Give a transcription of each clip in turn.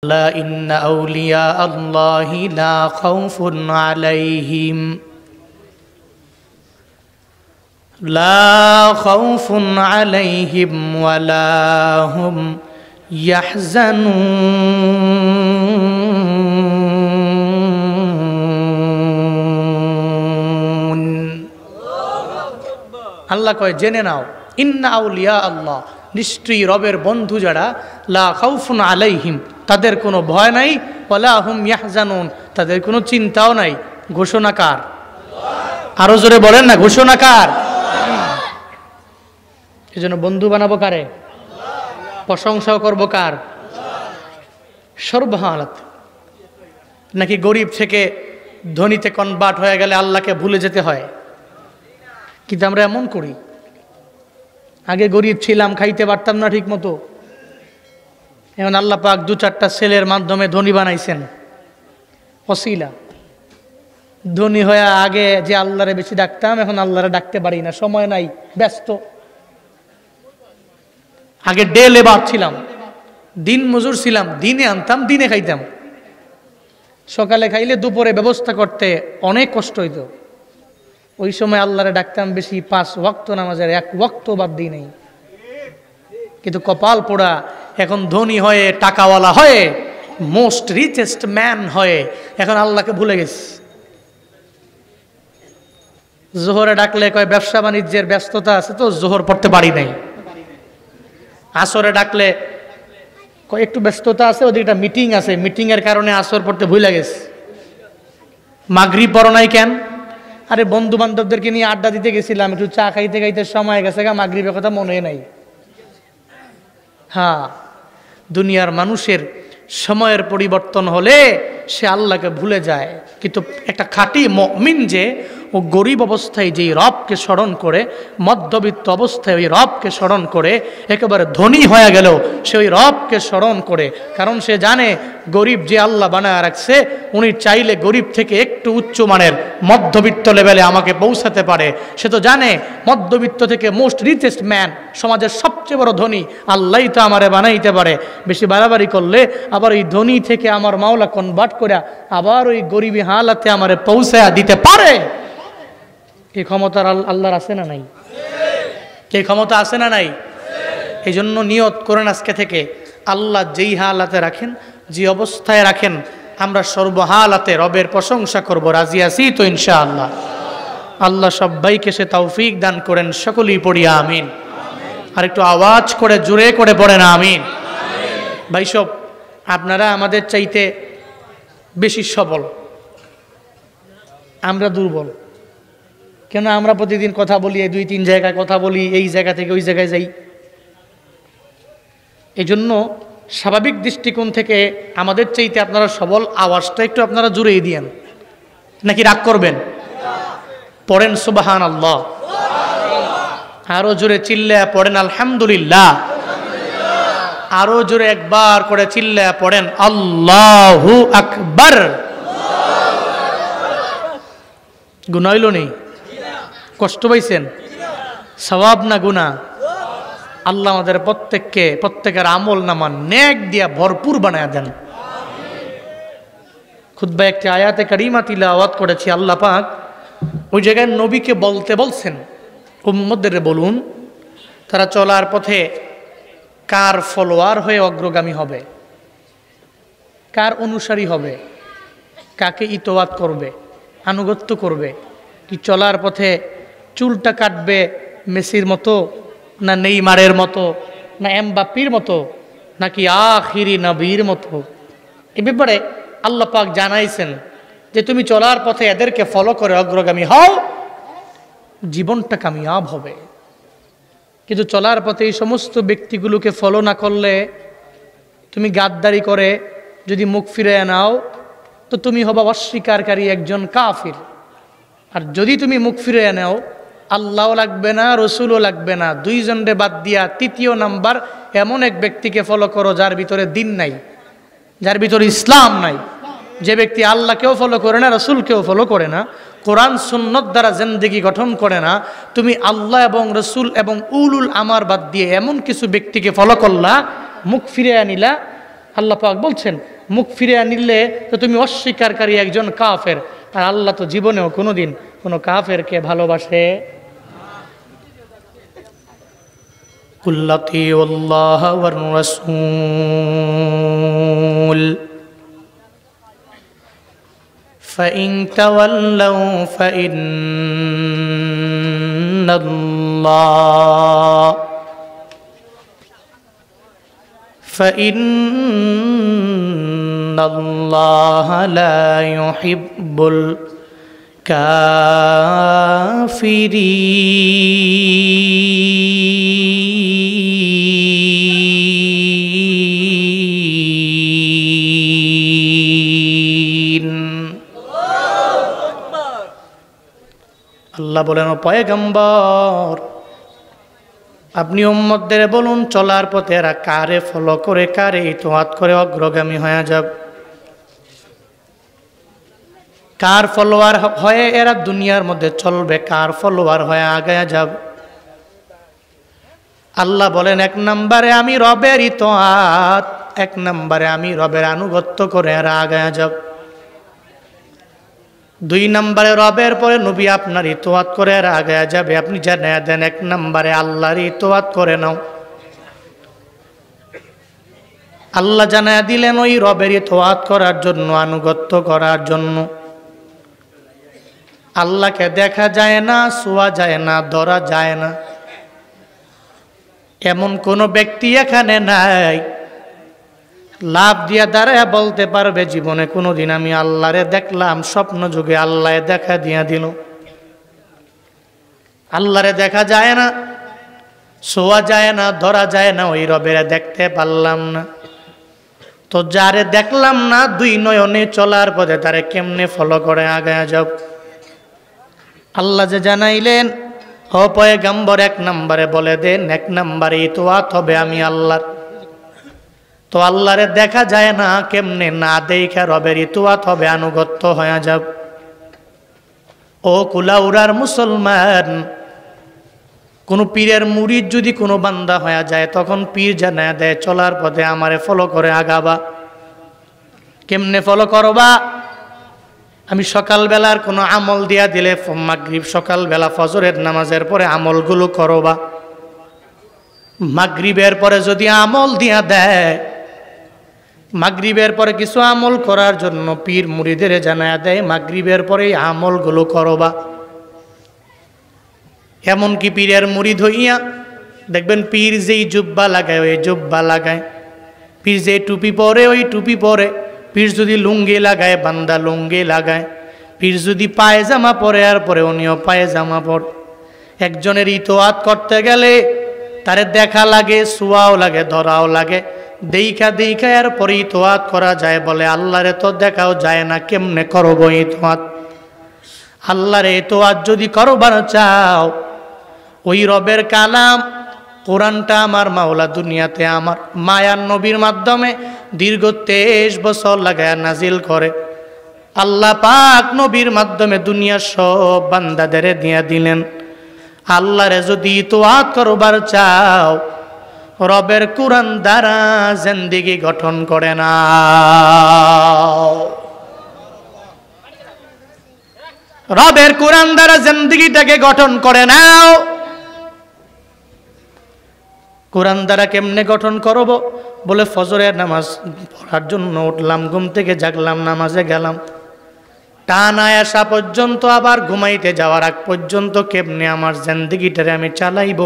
ألا إن أولياء الله لا خوف عليهم ولا هم يحزنون আল্লাহ কয় জেনে নাও ইন্না আউলিয়া আল্লাহ নিশ্চয়ই রবের বন্ধু যারা লা খাউফুন আলাইহিম তাদের কোনো ভয় নাই ওয়ালা হুম ইয়াহজানুন তাদের কোনো চিন্তাও নাই। ঘোষণাকার আরো জোরে বলেন না, ঘোষণাকার। এজন্য বন্ধু বানাবো কারে? প্রশংসাও করবো কার? সর্বহালাত। নাকি গরিব থেকে ধনীতে কনভার্ট হয়ে গেলে আল্লাহকে ভুলে যেতে হয়? কিন্তু আমরা এমন করি, আগে গরিব ছিলাম, খাইতে পারতাম না ঠিক মতো, এখন আল্লাহ পাক দু চারটা ছেলের মাধ্যমে ধনী বানাইছেন। ওসিলা ধনী হয়ে আগে যে আল্লাহরে বেশি ডাকতাম, এখন আল্লাহরে ডাকতে পারি না, সময় নাই, ব্যস্ত। আগে ডে লেবার ছিলাম, দিন মজুর ছিলাম, দিনে আনতাম দিনে খাইতাম। সকালে খাইলে দুপুরে ব্যবস্থা করতে অনেক কষ্ট হইতো। ওই সময় আল্লাহরে ডাকতাম বেশি, 5 ওয়াক্ত নামাজের 1 ওয়াক্ত বাদ দিই নাই। কিন্তু কপাল পোড়া, এখন ধনী হয়ে টাকাওয়ালা হয়ে মোস্ট রিচেস্ট ম্যান হয়ে এখন আল্লাহকে ভুলে গেছি। জোহরে ডাকলে কয় ব্যবসা বাণিজ্যের ব্যস্ততা আছে তো জোহর পড়তে পারি নাই। আসরে ডাকলে কয় একটু ব্যস্ততা আছে, ওদিকে একটা মিটিং আছে, মিটিং এর কারণে আসর পড়তে ভুলে গেছি। মাগরিব পড়ো নাই কেন? আরে বন্ধু বান্ধবদেরকে নিয়ে আড্ডা দিতে গেছিলাম, একটু চা খাইতে খাইতে সময় গেছে গা, মাগরিবের কথা মনে নাই। হ্যাঁ, দুনিয়ার মানুষের সময়ের পরিবর্তন হলে সে আল্লাহকে ভুলে যায়। কিন্তু একটা খাঁটি মুমিন যে ও গরিব অবস্থায় যেই রবকে স্মরণ করে, মধ্যবিত্ত অবস্থায় ওই রবকে স্মরণ করে, একেবারে ধনী হয়ে গেল সে ওই রবকে স্মরণ করে। কারণ সে জানে গরিব যে আল্লাহ বানায় রাখছে, উনি চাইলে গরিব থেকে একটু উচ্চমানের মধ্যবিত্ত লেভেলে আমাকে পৌঁছাতে পারে। সে তো জানে মধ্যবিত্ত থেকে মোস্ট রিচেস্ট ম্যান, সমাজের সবচেয়ে বড় ধনী আল্লাহই তো আমারে বানাইতে পারে। বেশি বাড়াবাড়ি করলে আবার ওই ধনী থেকে আমার মাওলা কনভার্ট করে আবার ওই গরিবী হালাতে আমারে পৌঁছায়া দিতে পারে। এই ক্ষমতা আল্লাহর আছে না নাই? এই ক্ষমতা আছে না নাই? এই জন্য নিয়ত করেন আজকে থেকে, আল্লাহ যেই হালাতে রাখেন, যে অবস্থায় রাখেন, আমরা সর্বহালাতে রবের প্রশংসা করব। রাজি আছি তো ইনশাআল্লাহ? আল্লাহ সবাইকে সে তৌফিক দান করেন। সকলেই পড়ি আমিন। আর একটু আওয়াজ করে জোরে করে পড়েন আমিন। ভাই সব, আপনারা আমাদের চাইতে বেশি সবল, আমরা দুর্বল। কেন? আমরা প্রতিদিন কথা বলি, 2-3 জায়গায় কথা বলি, এই জায়গা থেকে ওই জায়গায় যাই। এই জন্য স্বাভাবিক দৃষ্টিকোণ থেকে আমাদের চাইতে আপনারা সবল। আওয়াজটা একটু আপনারা জোরেই দিয়েন, নাকি রাগ করবেন? পড়েন সুবহানাল্লাহ। আরো জোরে চিল্লায়া পড়েন আলহামদুলিল্লাহ। আরো জোরে একবার করে চিল্লায়া পড়েন আল্লাহু আকবার। গুনাহ হইল নেই? কষ্ট পাইছেন? সওয়াব না গুনাহ? আল্লাহ আমাদের প্রত্যেককে প্রত্যেকের আমল নামা নেক দিয়া ভরপুর বানায়া দেন। খুতবায় একটি আয়াতে কারিমা তিলাওয়াত করেছি। আল্লাহ পাক ওই জায়গায় নবীকে বলতে বলছেন, উম্মতদের বলুন তারা চলার পথে কার ফলোয়ার হয়ে অগ্রগামী হবে, কার অনুসারী হবে, কাকে ইতোয়াত করবে, আনুগত্য করবে। কি চলার পথে চুলটা কাটবে মেসির মতো, না নেইমারের মতো, না এমবাপ্পির মতো, নাকি আখিরি নবীর মতো? এ ব্যাপারে আল্লাহ পাক জানাইছেন যে তুমি চলার পথে এদেরকে ফলো করে অগ্রগামী হও, জীবনটা কামিয়াব হবে। কিন্তু চলার পথে এই সমস্ত ব্যক্তিগুলোকে ফলো না করলে, তুমি গাদ্দারি করে যদি মুখ ফিরে নাও, তো তুমি হবা অস্বীকারী একজন কাফির। আর যদি তুমি মুখ ফিরে নাও, আল্লাহও লাগবে না, রসুলও লাগবে না, দুইজনরে বাদ দিয়া 3য় নাম্বার এমন এক ব্যক্তিকে ফলো করো যার ভিতরে দিন নাই, যার ভিতরে ইসলাম নাই। যে ব্যক্তি আল্লাহকেও ফলো করে না, রসুলকেও ফলো করে না, কোরআন সুন্নত দ্বারা জিন্দেগি গঠন করে না, তুমি আল্লাহ এবং রসুল এবং উলুল আমার বাদ দিয়ে এমন কিছু ব্যক্তিকে ফলো করলা, মুখ ফিরে আনিলা, আল্লাহ পাক বলছেন মুখ ফিরে নিলে তো তুমি অস্বীকারী একজন কাফের। আর আল্লাহ তো জীবনেও কোনোদিন কোনো কাফেরকে ভালোবাসে। কুল আতিউল্লাহ ওয়ার রাসূল ফাইন তাওয়াল্লাউ ফাইন্নাল্লাহ লা ইউহিব্বুল কাফিরিন। আল্লাহ বলেন, ও পয়গম্বর আপনি উম্মতদের বলুন চলার পথে এরা কারে ফলো করে কারে ইতোয়াত করে অগ্রগামী হয়ে যাবে, কার ফলোয়ার হয়ে এরা দুনিয়ার মধ্যে চলবে, কার ফলোয়ার হয়ে আগায়া যাবে। আল্লাহ বলেন, এক নম্বরে আমি রবের ইতোয়াত, এক নম্বরে আমি রবের আনুগত্য করে এরা আগায়া যাবে। দুই নম্বরে রবের পরে নবী আপনার ইতোয়াত করে এরা আগায়া যাবে। আপনি জানিয়ে দেন এক নম্বরে আল্লাহর ইতোয়াত করে নাও। আল্লাহ জানায়া দিলেন ওই রবের ইতোয়াত করার জন্য, আনুগত্য করার জন্য আল্লাহকে দেখা যায় না, ছোঁয়া যায় না, ধরা যায় না, এমন কোন ব্যক্তি এখানে নাই লাভ দিয়া দাঁড়ায় বলতে পারবে জীবনে কোনোদিন আমি আল্লাহরে দেখলাম, স্বপ্ন যুগে আল্লাহ দেখা দিয়া দিল। আল্লাহরে দেখা যায় না, ছোঁয়া যায় না, ধরা যায় না, ওই রবের দেখতে পারলাম না। তো যারে দেখলাম না দুই নয়নে চলার পথে তারে কেমনে ফলো করে আগায়া যাও। আল্লাহ যে জানাইলেন ও পয়গম্বর এক নম্বরে বলে দেন, এক নম্বরে ইতোয়াত হবে আমি আল্লাহর। তো আল্লাহরে দেখা যায় না, কেমনে না দেখা রবের ইতোয়াত হবে, আনুগত্য হয়ে যাব। ও কুলাউড়ার মুসলমান, কোন পীরের মুরিদ যদি কোনো বান্দা হয়ে যায় তখন পীর জানায় দেয় চলার পথে আমারে ফলো করে আগাবা। কেমনে ফলো করবা? আমি সকালবেলার কোনো আমল দিয়া দিলে মাগরিব সকালবেলা ফজরের নামাজের পরে আমলগুলো করবা। মাগরিবের পরে যদি আমল দিয়া দেয়, মাগরিবের পরে কিছু আমল করার জন্য পীর মুরিদের জানায়া দেয় মাগরিবের পরে আমলগুলো করবা। এমনকি পীরের মুরিদ হইয়া দেখবেন পীর যেই জুব্বা লাগায় ওই জুব্বা লাগায়, পীর যেই টুপি পরে ওই টুপি পরে, পীর যদি লুঙ্গি লাগায় বান্দা লুঙ্গি লাগায়, পীর যদি পায়জামা পরে আর পরে উনিও পায়জামা পরে। একজনের ইতোয়াত করতে গেলে তারে দেখা লাগে, ছোঁয়াও লাগে, ধরাও লাগে, দেখা দেখা এর পরে ইতোয়াত করা যায়। বলে আল্লাহরে তো দেখাও যায় না, কেমনে করবো ইতোয়াত? আল্লাহরে ইতোয়াত যদি করবার চাও, ওই রবের কালাম কোরআনটা আমার মাওলা দুনিয়াতে আমার মায়ার নবীর মাধ্যমে দীর্ঘ 23 বছর লাগায় নাজিল করে। আল্লাহ পাক নবীর মাধ্যমে দুনিয়ার সব বান্দাদের দিয়ে দিলেন। আল্লাহরে যদি ইতোয়াত করবার চাও, রবের কোরআন দ্বারা জিন্দেগি গঠন করে না। রবের কোরআন দ্বারা জিন্দেগিটাকে গঠন করে নাও। কোরআন দ্বারা কেমনে গঠন করব? বলে ফজরের নামাজ পড়ার জন্য উঠলাম, ঘুম থেকে জাগলাম, নামাজে গেলাম, টানা আসা পর্যন্ত আবার ঘুমাইতে যাওয়ার আগ পর্যন্ত কেমনে আমার জিন্দেগিটারে আমি চালাইব,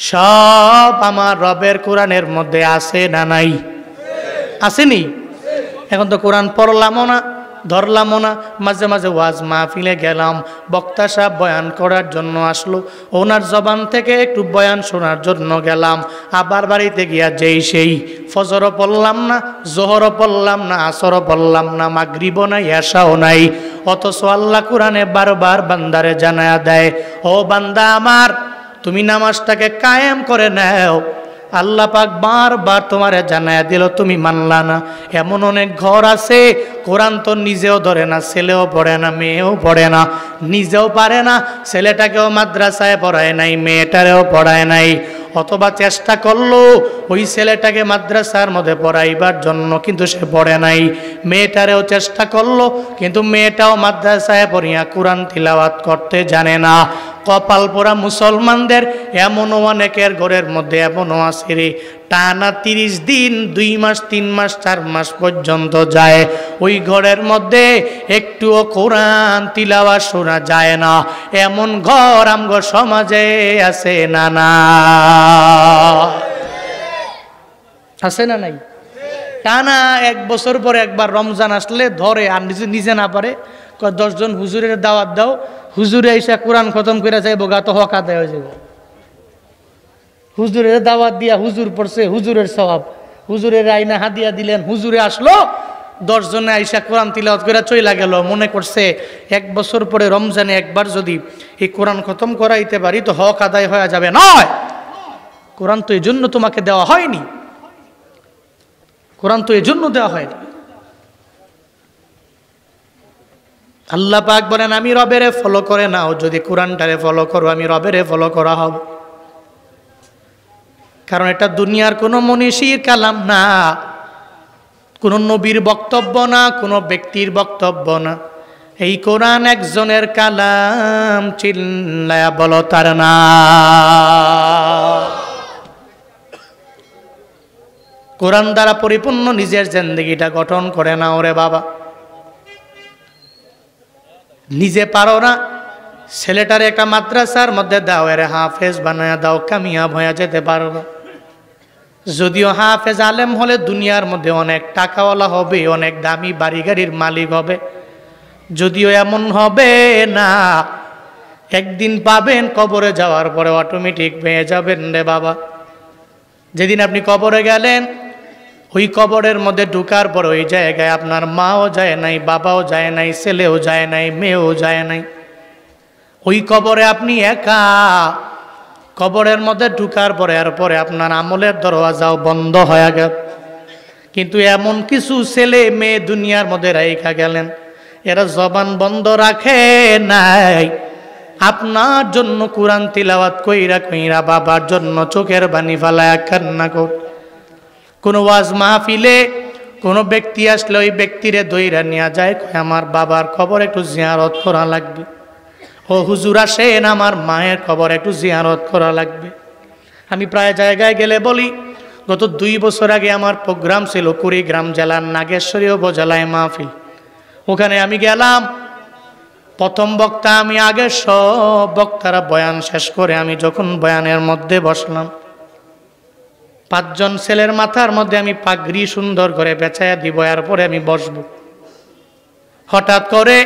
সব আমার রবের কোরআনের মধ্যে আছে না নাই? আসেনি? এখন তো কোরআন পড়লামও না, ধরলামও না। মাঝে মাঝে ওয়াজ মাহফিলে গেলাম, বক্তা সাহেব বয়ান করার জন্য আসলো, ওনার জবান থেকে একটু বয়ান শোনার জন্য গেলাম। আবার বাড়িতে গিয়া যেই সেই ফজরও পড়লাম না, জোহরও পড়লাম না, আসরও পড়লাম না, মাগরিবও নাই, এশাও নাই। অথচ আল্লাহ কোরআনে বারবার বান্দারে জানায়া দেয়, ও বান্দা আমার তুমি নামাজটাকে কায়েম করে নাও। আল্লাহ পাক বারবার তোমারে জানায়া দিল, তুমি মানলা না। এমন অনেক ঘর আছে কোরআন তো নিজেও ধরে না, ছেলেও পড়ে না, মেয়েও পড়ে না, নিজেও পারে না, ছেলেটাকেও মাদ্রাসায় পড়ায় নাই, মেয়েটারেও পড়ায় নাই। অথবা চেষ্টা করলো ওই ছেলেটাকে মাদ্রাসার মধ্যে পড়াইবার জন্য, কিন্তু সে পড়ে নাই। মেয়েটারেও চেষ্টা করলো, কিন্তু মেয়েটাও মাদ্রাসায় পড়িয়া কোরআন তিলাওয়াত করতে জানে না। কপাল পোড়া মুসলমানদের এমনও অনেকের ঘরের মধ্যে এমনও আছে রে, টানা 30 দিন 2 মাস 3 মাস 4 মাস পর্যন্ত যায়, ওই ঘরের মধ্যে একটুও কোরআন তিলাওয়াত শোনা যায় না। এমন ঘর আমগো সমাজে আছে না? না আছে না নাই? টানা 1 বছর পরে একবার রমজান আসলে ধরে, আর নিজে না পারে 10 জন হুজুরের দাওয়াত দাও, হুজুরে এসে কোরআন খতম করে যাইব, গা তো হক আদায় হয়ে যাব। হুজুরের দাওয়াত দিয়া হুজুর পড়ছে, হুজুরের সওয়াব, হুজুরের আইনা হাদিয়া দিলেন, হুজুরে আসলো, 10 জনে আইসা কোরআন তিলাওয়াত করে চইলা গেল। মনে করছে 1 বছর পরে রমজানে একবার যদি এই কোরআন খতম করাইতে পারি তো হক আদায় হয়ে যাবে। নয়, কোরআন তো এই জন্য তোমাকে দেওয়া হয়নি, কোরআন তো এই জন্য দেওয়া হয়নি। আল্লাহ পাক বলেন, আমি রবেরে ফলো করে নাও, যদি কোরআনটারে ফলো করো আমি রবেরে ফলো করা হবে। কারণ এটা দুনিয়ার কোনো মনীষীর কালাম না, কোনো নবীর বক্তব্য না, কোনো ব্যক্তির বক্তব্য না। এই কোরআন একজনের কালাম, চিল্লায়া বলো তার না। কোরআন দ্বারা পরিপূর্ণ নিজের জিন্দেগিটা গঠন করে নাও রে বাবা। নিজে পারো না, ছেলেটারে একটা মাদ্রাসার মধ্যে দাও, এর হাফেজ বানায়া দাও, কামিয়াব হয়ে যেতে পারবে। যদিও হাফেজ আলেম হলে দুনিয়ার মধ্যে অনেক টাকাওয়ালা হবে, অনেক দামি বাড়ি গাড়ির মালিক হবে, যদিও এমন হবে না। একদিন পাবেন কবরে যাওয়ার পরে অটোমেটিক পেয়ে যাবেন রে বাবা। যেদিন আপনি কবরে গেলেন, ওই কবরের মধ্যে ঢুকার পর ওই জায়গায় আপনার মাও যায় নাই, বাবাও যায় নাই, ছেলেও যায় নাই, মেয়েও যায় নাই। ওই কবরে আপনি একা। কবরের মধ্যে ঢুকার পরে এরপরে আপনার আমলের দরওয়াজাও বন্ধ হয়ে গেল। কিন্তু এমন কিছু ছেলে মেয়ে দুনিয়ার মধ্যে রাইখা গেলেন, এরা জবান বন্ধ রাখে নাই। আপনার জন্য কোরআন তিলাওয়াত কইরা কইরা বাবার জন্য চোখের পানি ফালায়া কান্না কর। কোনো ওয়াজ মাহফিলে কোনো ব্যক্তি আসলে ওই ব্যক্তিরে দইরা নিয়ে যায়, কয় আমার বাবার খবর একটু জিয়ারত করা লাগবে। ও হুজুর আসেন, আমার মায়ের খবর একটু জিয়ারত করা লাগবে। আমি প্রায় জায়গায় গেলে বলি, গত 2 বছর আগে আমার প্রোগ্রাম ছিল কুড়িগ্রাম জেলার নাগেশ্বরী উপজেলায় মাহফিল। ওখানে আমি গেলাম, প্রথম বক্তা আমি, আগে সব বক্তারা বয়ান শেষ করে আমি যখন বয়ানের মধ্যে বসলাম, 5 জন ছেলের মাথার মধ্যে আমি পাগড়ি সুন্দর করে বেচাইয়া দিব, এরপরে আমি বসব। হঠাৎ করে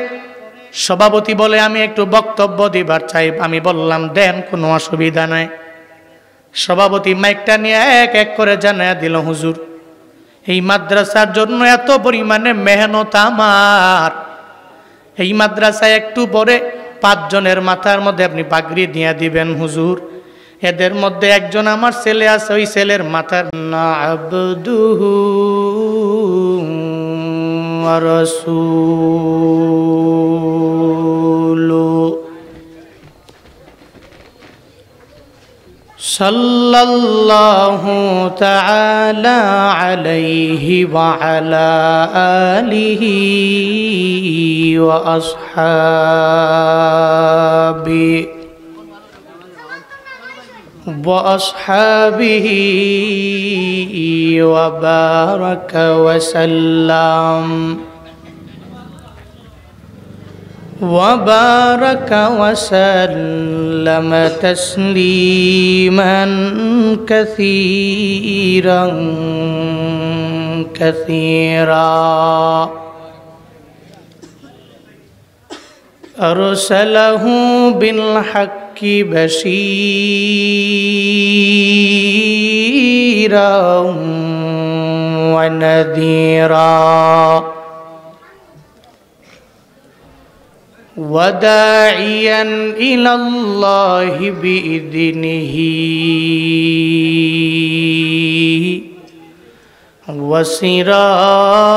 সভাপতি বলে আমি একটু বক্তব্য দিবার চাই। আমি বললাম দেন, কোনো অসুবিধা নাই। সভাপতি মাইকটা নিয়ে এক এক করে জানাইয়া দিল, হুজুর এই মাদ্রাসার জন্য এত পরিমাণে মেহনত আমার, এই মাদ্রাসায় একটু পরে 5 জনের মাথার মধ্যে আপনি পাগড়ি দিয়ে দিবেন হুজুর। এদের মধ্যে একজন আমার ছেলে আছে, ওই ছেলের মাথার না আবদুহু ওয়া রাসূলু সাল্লাল্লাহু তাআলা আলাইহি ওয়া আলা আলিহি ওয়া আসহাবিহি ওয়া বারাকা ওয়া সাল্লাম وبارك وسلم تسليما كثيرا كثيرا أرسله بالحق بشيرا ونذيرا وداعيا إلى الله بإذنه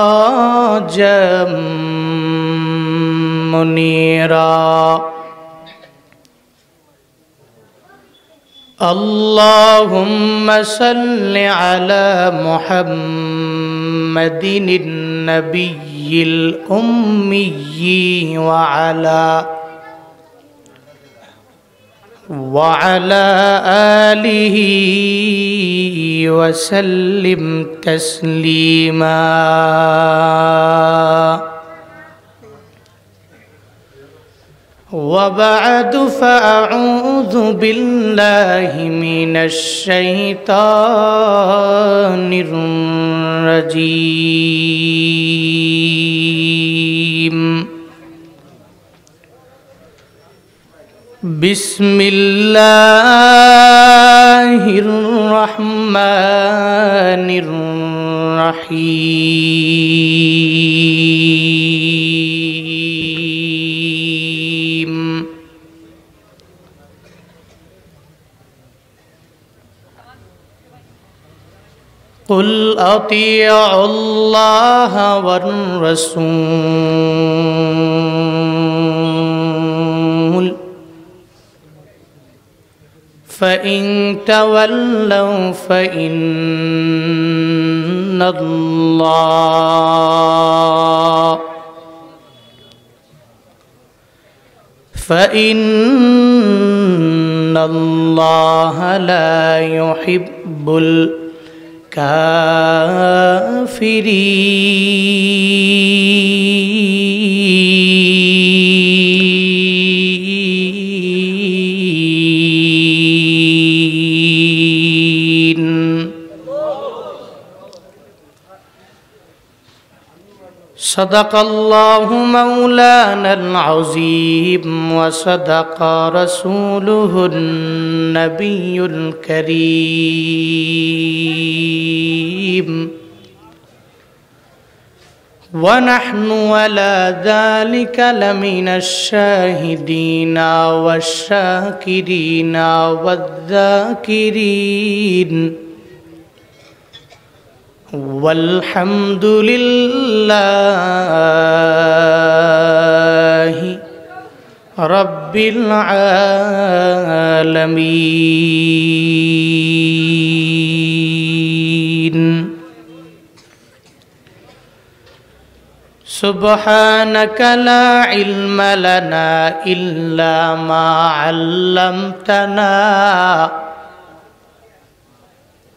وسراجا منيرا اللهم صل على محمد النبي الأمي وعلى آله وسلم تسليما وبعد فأعوذ بالله من الشيطان الرجيم بسم الله الرحمن الرحيم قل أطيعوا الله والرسول فإن تولوا فإن الله لا يحب الكافرين. صدق الله مولانا العظيم وصدق رسوله النبي الكريم ونحن على ذلك لمن الشاهدين والشاكرين والذاكرين والحمد لله رب العالمين. سبحانك لا علم لنا إلا ما علمتنا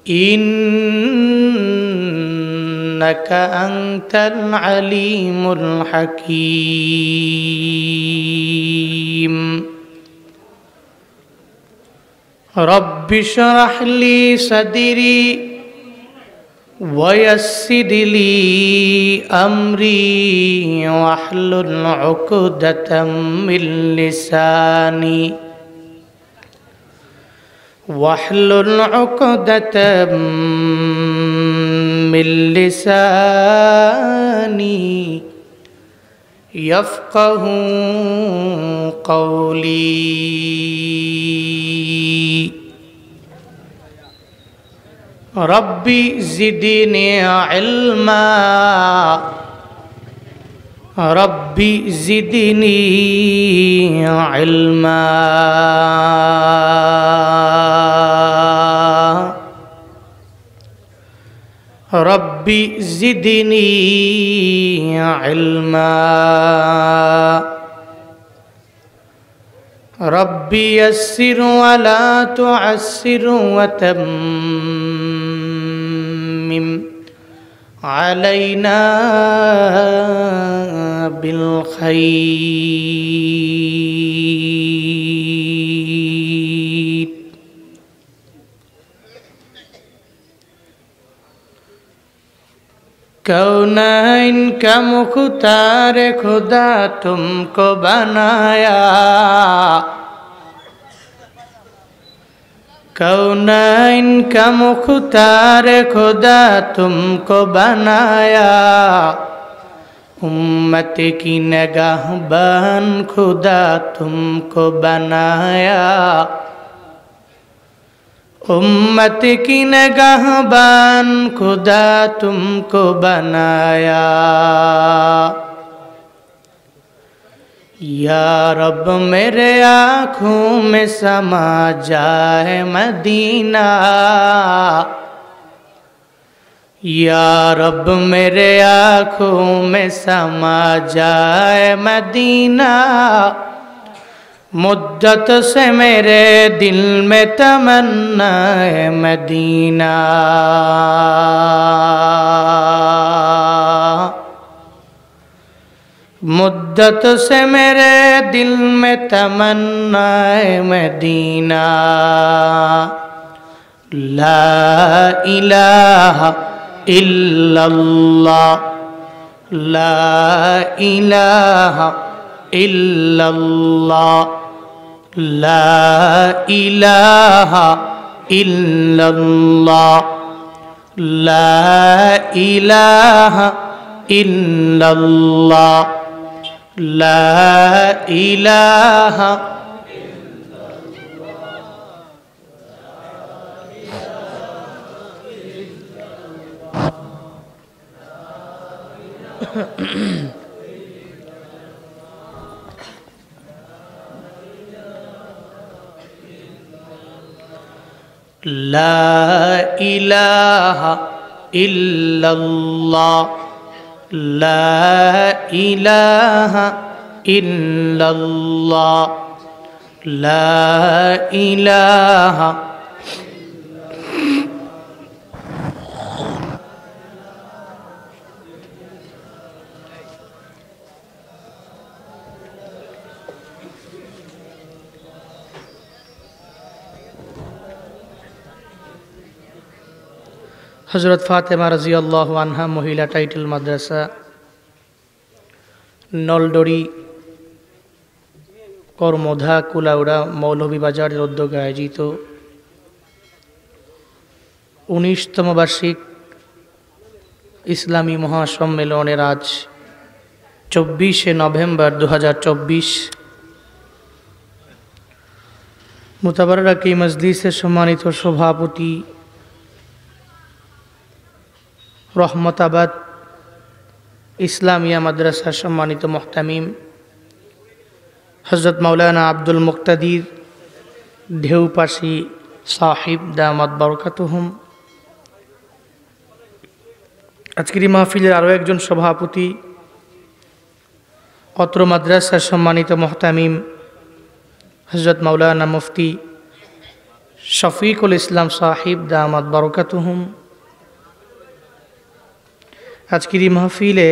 إنك أنت العليم الحكيم. رب اشرح لي صدري ويسر لي أمري واحلل عقدة من لساني يفقه قولي. ربي زدني علما ربي زدني علما ربي زدني علما ربي يسر ولا تعسر وتمم علينا بالخير. कौनैन का मुख्तार खुदा तुमको बनाया, कौनैन का मुख्तार खुदा तुमको बनाया, उम्मत की निगाहबान खुदा तुमको बनाया, उम्मत की निगाहबान खुदा तुमको बनाया। या रब मेरे आँखों में समा जाए मदीना, या रब मेरे आँखों में समा जाए मदीना, मुद्दत से मेरे दिल में तमन्ना है मदीना। मुद्दत से मेरे दिल में तमन्ना है मदीना। ला इलाहा इल्लल्लाह, ला इलाहा इल्लल्लाह, ला इलाहा इल्लल्लाह, ला इलाहा इल्लल्लाह, ला इलाहा। ला इलाहा इल्लल्लाह, ला इलाहा इल्लल्लाह, ला इलाहा। हज़रत फ़ातिमा रज़ी अल्लाहु अन्हा महिला टाइटल माद्रासा नलडोरी কর্মধা কুলাউড়া মৌলভীবাজারের উদ্যোগে আয়োজিত ১৯তম বার্ষিক ইসলামী মহাসম্মেলনের আজ ২৪শে নভেম্বর ২০২৪ মুতাবাররাক এই মজলিসের সম্মানিত সভাপতি রহমতাবাদ ইসলামিয়া মাদ্রাসার সম্মানিত মুহতামিম হযরত মাওলানা আব্দুল মুক্তাদির ঢেউপাশি সাহিব দামাত বরকাতুহুম, আজকের এই মাহফিলের আরও একজন সভাপতি অত্র মাদ্রাসার সম্মানিত মুহতামিম হযরত মাওলানা মুফতি শফিকুল ইসলাম সাহিব দামাত বরকাতুহুম, আজকের এই মাহফিলে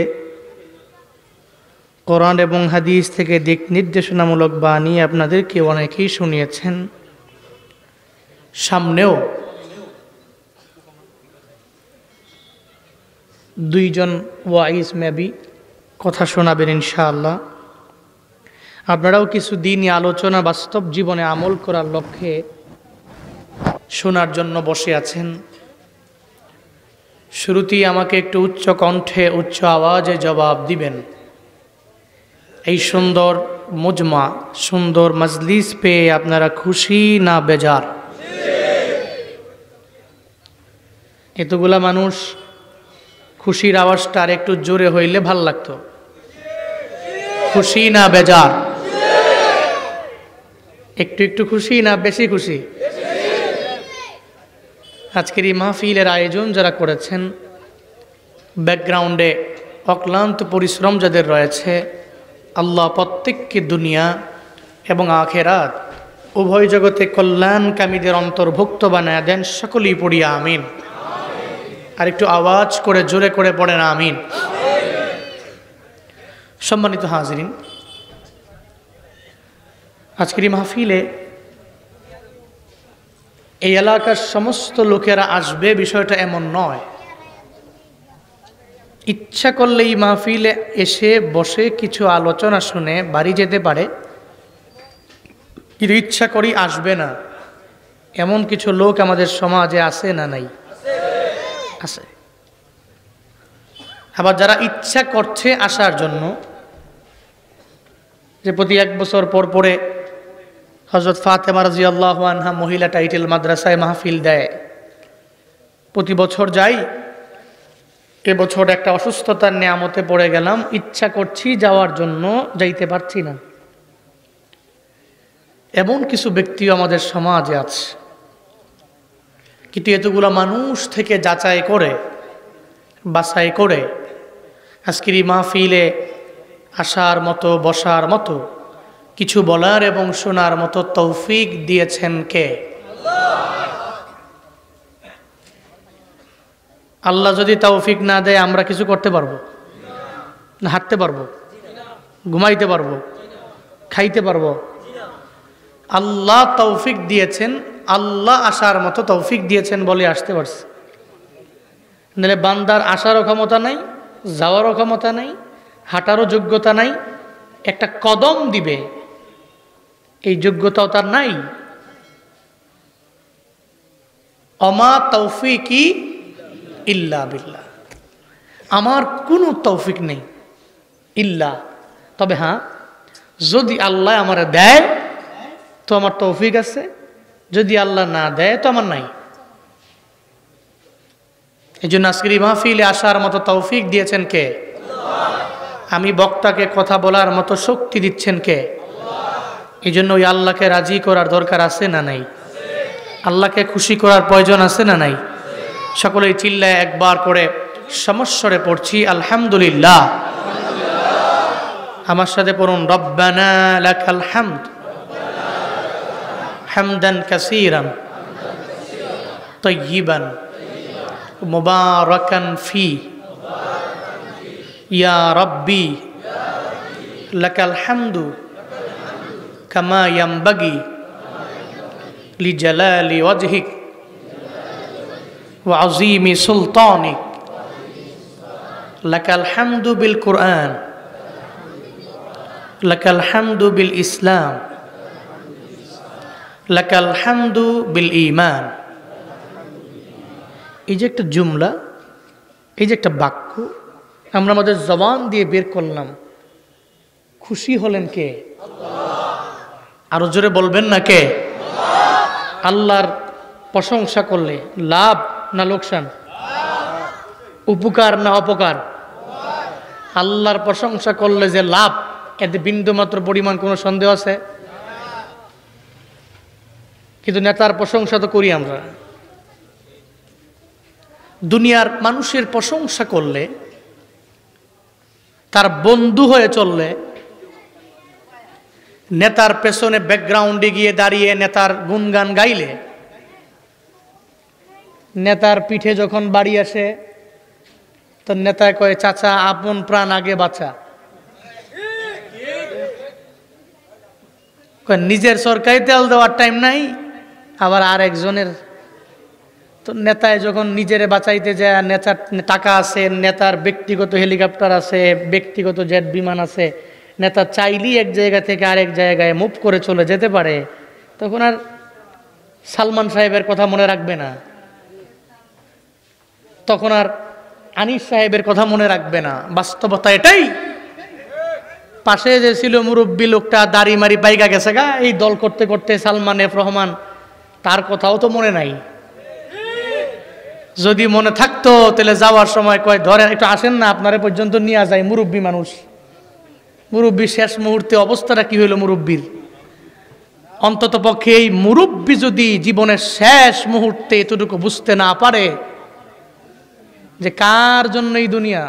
কোরআন এবং হাদিস থেকে দিক নির্দেশনামূলক বাণী আপনাদেরকে অনেকেই শুনিয়েছেন, সামনেও দুইজন ওয়াইজ মেবি কথা শোনাবেন ইনশাআল্লাহ। আপনারাও কিছু দিনই আলোচনা বাস্তব জীবনে আমল করার লক্ষ্যে শোনার জন্য বসে আছেন। শুরুতেই আমাকে একটু উচ্চ কণ্ঠে উচ্চ আওয়াজে জবাব দিবেন, এই সুন্দর মুজমা সুন্দর মজলিস পেয়ে আপনারা খুশি না বেজার? এতগুলা মানুষ, খুশির আওয়াজটা আর একটু জোরে হইলে ভাল লাগতো। খুশি না বেজার? একটু একটু খুশি না বেশি খুশি? আজকের এই মাহফিলের আয়োজন যারা করেছেন, ব্যাকগ্রাউন্ডে অক্লান্ত পরিশ্রম যাদের রয়েছে, আল্লাহ প্রত্যেককে দুনিয়া এবং আখেরাত উভয় জগতে কল্যাণকামীদের অন্তর্ভুক্ত বানায় দেন। সকলেই পড়ি আমিন। আর একটু আওয়াজ করে জোরে করে পড়েন আমিন। সম্মানিত হাজিরিন, আজকের এই মাহফিলে এই এলাকার সমস্ত লোকেরা আসবে বিষয়টা এমন নয়। ইচ্ছা করলে এই মাহফিলে এসে বসে কিছু আলোচনা শুনে বাড়ি যেতে পারে, কিন্তু ইচ্ছা করি আসবে না এমন কিছু লোক আমাদের সমাজে আছে না নাই? আছে। আবার যারা ইচ্ছা করছে আসার জন্য, যে প্রতি ১ বছর পর পরে হযরত ফাতেমা রাদিয়াল্লাহু আনহা মহিলা টাইটেল মাদ্রাসায় মাহফিল দেয়, প্রতি বছর যাই। এবছর একটা অসুস্থতার নিয়ামতে পড়ে গেলাম, ইচ্ছা করছি যাওয়ার জন্য, যাইতে পারছি না। এমন কিছু ব্যক্তিও আমাদের সমাজে আছে, কিন্তু এতগুলো মানুষ থেকে যাচাই করে বাছাই করে আজকের এই মাহফিলে আসার মতো, বসার মতো, কিছু বলার এবং শোনার মতো তৌফিক দিয়েছেন কে? আল্লাহ যদি তৌফিক না দেয় আমরা কিছু করতে পারবো না? হাঁটতে পারবো? ঘুমাইতে পারবো? খাইতে পারবো? আল্লাহ তৌফিক দিয়েছেন, আল্লাহ আসার মতো তৌফিক দিয়েছেন বলে আসতে পারছে। নাহলে বান্দার আসারও ক্ষমতা নাই, যাওয়ারও ক্ষমতা নাই, হাঁটারও যোগ্যতা নাই, একটা কদম দিবে এই যোগ্যতাও তার নাই। অমা তৌফিকি ইল্লা বিল্লাহ, আমার কোনো তৌফিক নেই ইল্লা, তবে হ্যাঁ যদি আল্লাহ আমার দেয় তো আমার তৌফিক আছে, যদি আল্লাহ না দেয় তো আমার নাই। এই জন্য আজকের এই মাহফিলে আসার মতো তৌফিক দিয়েছেন কে? আমি বক্তাকে কথা বলার মতো শক্তি দিচ্ছেন কে? এই জন্য ওই আল্লাহকে রাজি করার দরকার আছে না নাই? আল্লাহকে খুশি করার প্রয়োজন আছে না নাই? সকলেই চিল্লায় একবার করে সমস্বরে পড়ছি আলহামদুলিল্লাহ। আমার সাথে পড়ুন রব্বানা লাকাল হামদ হামদান কাসীরান তাইয়িবান মুবারাকান ফি ইয়া রাব্বি লাকাল হামদু কামা ইয়ানবাগি লিজালালি ওয়াজহিক ওয়া আযীমি সুলতানিক লাকাল হামদু বিল কুরআন লাকাল হামদু বিল ইসলাম লাকাল হামদু বিল ঈমান। এই যে একটা জুমলা, এই যে একটা বাক্য আমরা আমাদের জবান দিয়ে বের করলাম, খুশি হলেন কে? আরো জোরে বলবেন না কে? আল্লাহর প্রশংসা করলে লাভ না লোকসান? উপকার না অপকার? আল্লাহর প্রশংসা করলে যে লাভ, এতে বিন্দুমাত্র পরিমাণ কোনো সন্দেহ আছে? কিন্তু নেতার প্রশংসা তো করি আমরা। দুনিয়ার মানুষের প্রশংসা করলে, তার বন্ধু হয়ে চললে, নেতার পেছনে ব্যাকগ্রাউন্ডে গিয়ে দাঁড়িয়ে নেতার গুণগান গাইলে, নেতার পিঠে যখন বাড়ি আসে তো নেতা কয় চাচা আপন প্রাণ আগে বাঁচা। নিজের সরকারি তেল দেওয়ার টাইম নাই, আবার আর একজনের। তো নেতায় যখন নিজের বাঁচাইতে যায়, নেতার টাকা আছে, নেতার ব্যক্তিগত হেলিকপ্টার আছে, ব্যক্তিগত জেট বিমান আছে, নেতা চাইলেই এক জায়গা থেকে আরেক জায়গায় মুভ করে চলে যেতে পারে, তখন আর সালমান সাহেবের কথা মনে রাখবে না, তখন আর আনিস সাহেবের কথা মনে রাখবে না। বাস্তবতা এটাই। পাশে যে ছিল মুরব্বী লোকটা দাড়ি মারি পাইকা গেছে গা এই দল করতে করতে, সালমান এফ রহমান, তার কথাও তো মনে নাই। যদি মনে থাকতো তাহলে যাওয়ার সময় কয় ধরেন একটু আসেন না, আপনারা পর্যন্ত নিয়ে যায়। মুরব্বী মানুষ, মুরব্বী শেষ মুহূর্তে অবস্থাটা কি হইল মুরব্বীর? অন্তত পক্ষে এই মুরব্বী যদি জীবনের শেষ মুহূর্তে এতটুকু বুঝতে না পারে যে কার জন্য এই দুনিয়া,